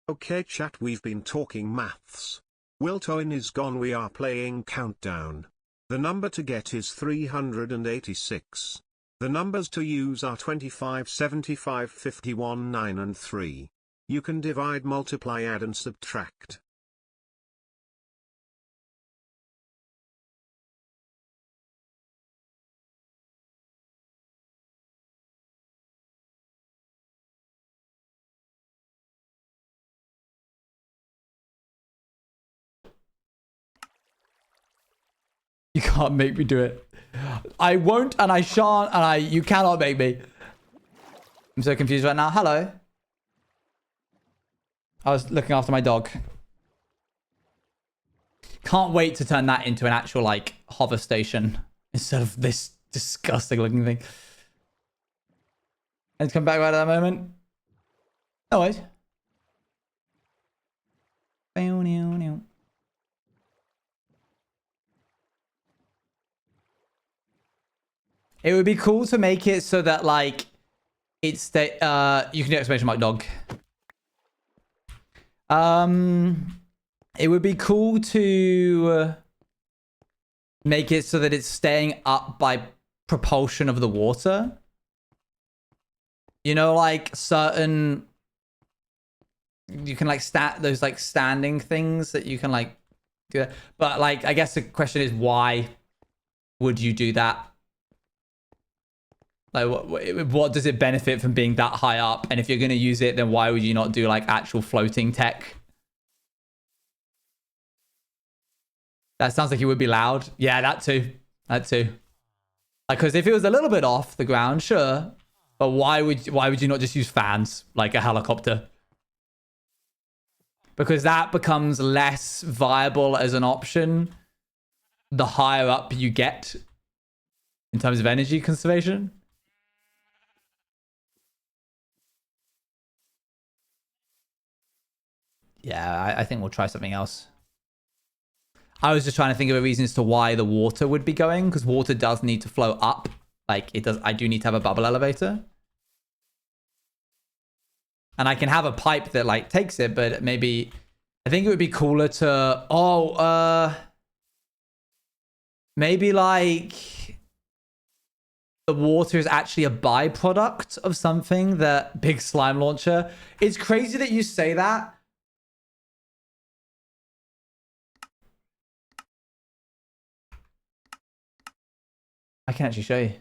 S1: Okay chat, we've been talking maths. Owen is gone, we are playing countdown. The number to get is 386. The numbers to use are 25, 75, 51, 9 and 3. You can divide, multiply, add and subtract.
S2: You can't make me do it. I won't and I shan't and you cannot make me. I'm so confused right now. Hello. I was looking after my dog. Can't wait to turn that into an actual like hover station instead of this disgusting looking thing. Let's come back right at that moment. No worries. It would be cool to make it so that like it's the you can do exclamation mark dog. It would be cool to make it so that it's staying up by propulsion of the water. You know, like certain, you can like those like standing things that you can like do that. But like, I guess the question is, why would you do that? Like, what does it benefit from being that high up? And if you're going to use it, then why would you not do like actual floating tech? That sounds like it would be loud. Yeah, that too. That too. Like, because if it was a little bit off the ground, sure. But why would you not just use fans like a helicopter? Because that becomes less viable as an option the higher up you get in terms of energy conservation. Yeah, I think we'll try something else. I was just trying to think of a reason as to why the water would be going, because water does need to flow up. Like it does. I do need to have a bubble elevator. And I can have a pipe that like takes it, but maybe I think it would be cooler to, maybe like the water is actually a byproduct of something that big slime launcher. It's crazy that you say that. I can actually show you.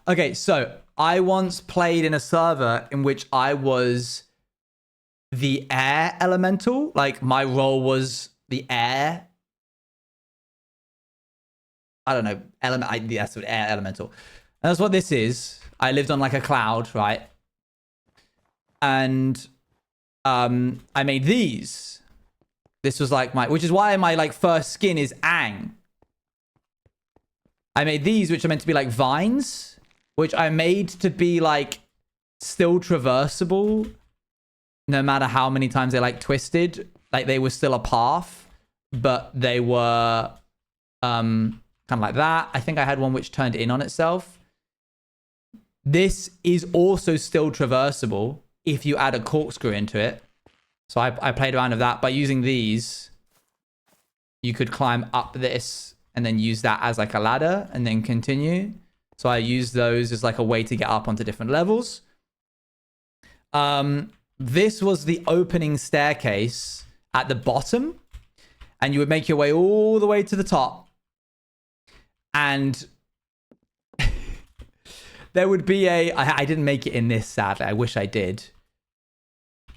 S2: Okay, so I once played in a server in which I was the air elemental. Like my role was the air. I don't know, that's what air elemental. And that's what this is. I lived on like a cloud, right? And I made these. This was like which is why my like first skin is Aang. I made these, which are meant to be like vines, which I made to be like still traversable no matter how many times they like twisted. Like they were still a path, but they were kind of like that. I think I had one which turned in on itself. This is also still traversable if you add a corkscrew into it. So I played around with that. By using these, you could climb up this and then use that as like a ladder and then continue. So I use those as like a way to get up onto different levels. This was the opening staircase at the bottom. And you would make your way all the way to the top. And there would be I didn't make it in this, sadly. I wish I did.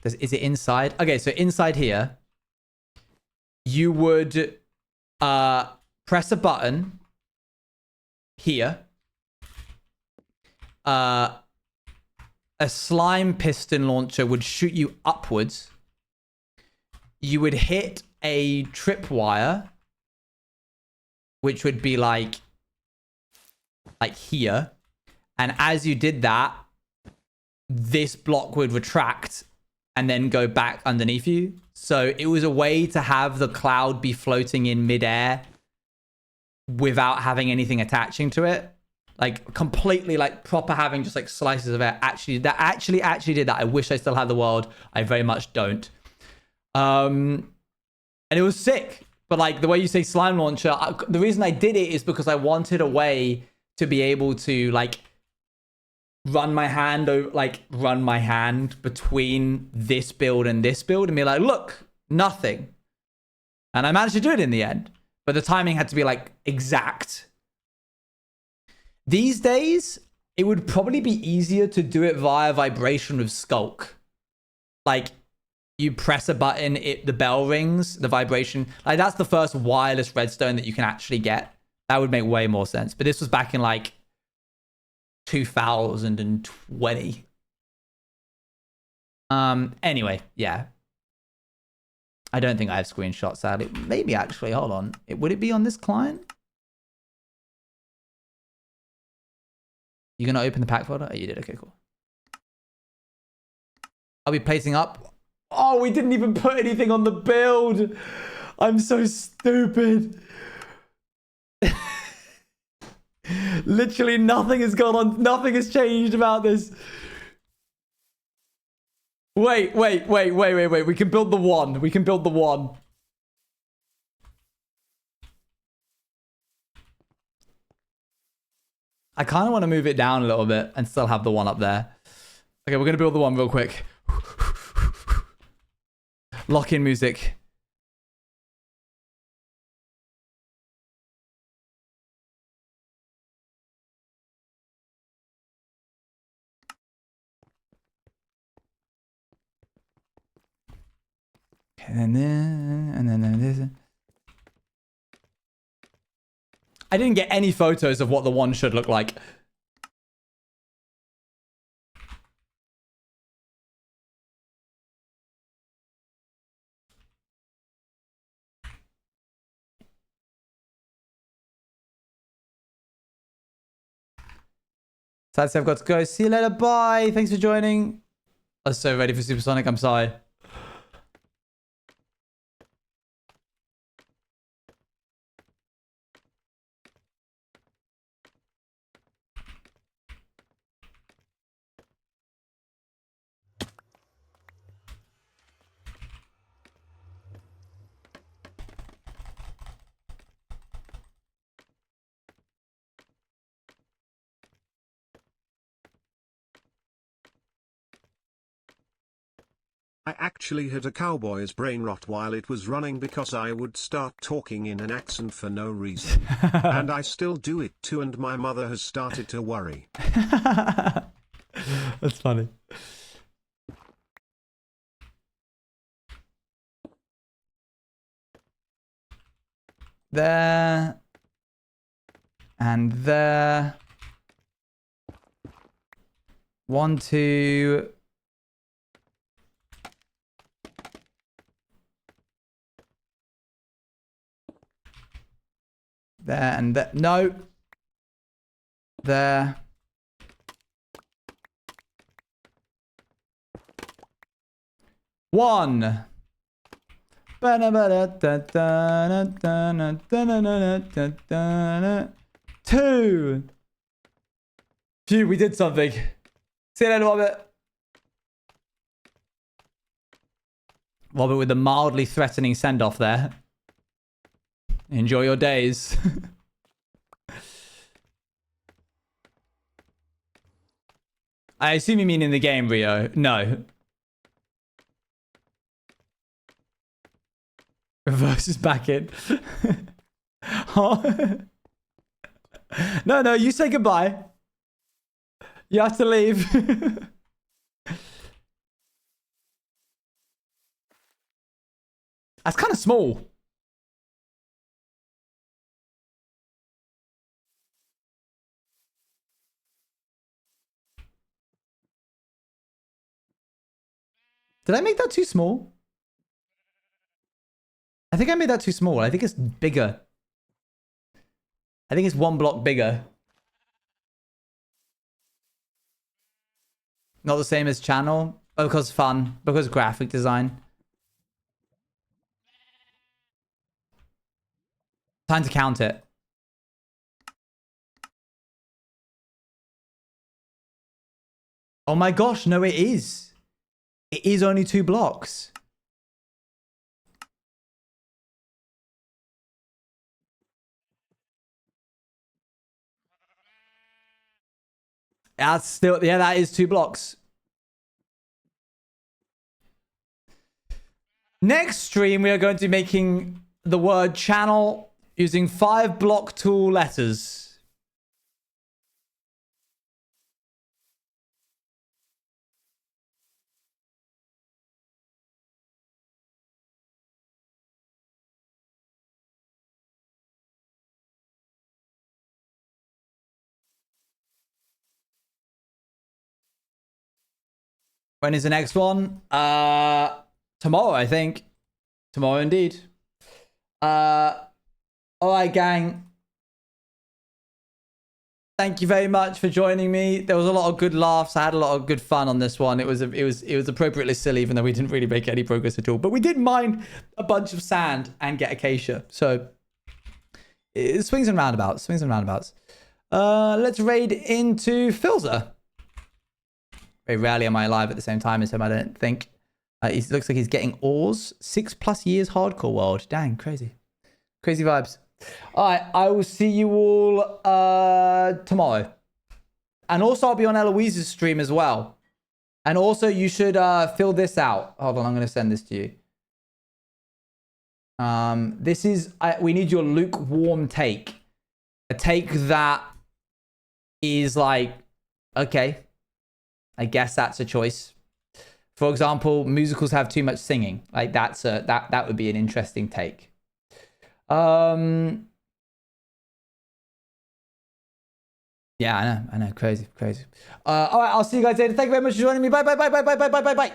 S2: Is it inside? Okay, so inside here, you would press a button here. A slime piston launcher would shoot you upwards. You would hit a tripwire, which would be like here. And as you did that, this block would retract and then go back underneath you. So it was a way to have the cloud be floating in midair without having anything attaching to it. Like completely like proper having just like slices of air. Actually did that. I wish I still had the world. I very much don't. And it was sick. But like the way you say slime launcher, the reason I did it is because I wanted a way to be able to like run my hand between this build and this build and be like, look, nothing. And I managed to do it in the end, but the timing had to be like exact. These days, it would probably be easier to do it via vibration with Skulk. Like you press a button, the bell rings, the vibration. Like that's the first wireless redstone that you can actually get. That would make way more sense. But this was back in like 2020. Anyway, yeah. I don't think I have screenshots, sadly. Maybe actually, hold on. Would it be on this client? You gonna open the pack folder? Oh, you did. Okay, cool. I'll be placing up. Oh, we didn't even put anything on the build. I'm so stupid. Literally nothing has gone on. Nothing has changed about this. Wait. We can build the one. We can build the one. I kind of want to move it down a little bit and still have the one up there. Okay, we're going to build the one real quick. Lock in music. And then this. I didn't get any photos of what the one should look like. Sad I've got to go. See you later. Bye. Thanks for joining. I was so ready for Supersonic. I'm sorry.
S1: I actually had a cowboy's brain rot while it was running because I would start talking in an accent for no reason. And I still do it too, and my mother has started to worry.
S2: That's funny. There. And there. 1, 2. There and there. No. There. One. Two. Phew, we did something. See you later, Robert. Robert with the mildly threatening send-off there. Enjoy your days. I assume you mean in the game, Rio. No. Reverse is back in. No, you say goodbye. You have to leave. That's kind of small. Did I make that too small? I think I made that too small. I think it's bigger. I think it's 1 block bigger. Not the same as channel. Oh, because fun. Because graphic design. Time to count it. Oh my gosh, no, it is. It is only 2 blocks. That's still, yeah, that is 2 blocks. Next stream, we are going to be making the word channel using 5 block tool letters. When is the next one? Tomorrow, I think. Tomorrow indeed. All right, gang. Thank you very much for joining me. There was a lot of good laughs. I had a lot of good fun on this one. It was appropriately silly, even though we didn't really make any progress at all. But we did mine a bunch of sand and get acacia. So it swings and roundabouts. Swings and roundabouts. Let's raid into Filzer. Very rarely am I alive at the same time as him, I don't think. He looks like he's getting ores. 6+ years hardcore world. Dang, crazy. Crazy vibes. All right, I will see you all tomorrow. And also, I'll be on Eloise's stream as well. And also, you should fill this out. Hold on, I'm going to send this to you. This is... we need your lukewarm take. A take that is like, okay, I guess that's a choice. For example, musicals have too much singing. Like that would be an interesting take. Yeah, I know, crazy. All right, I'll see you guys later. Thank you very much for joining me. Bye.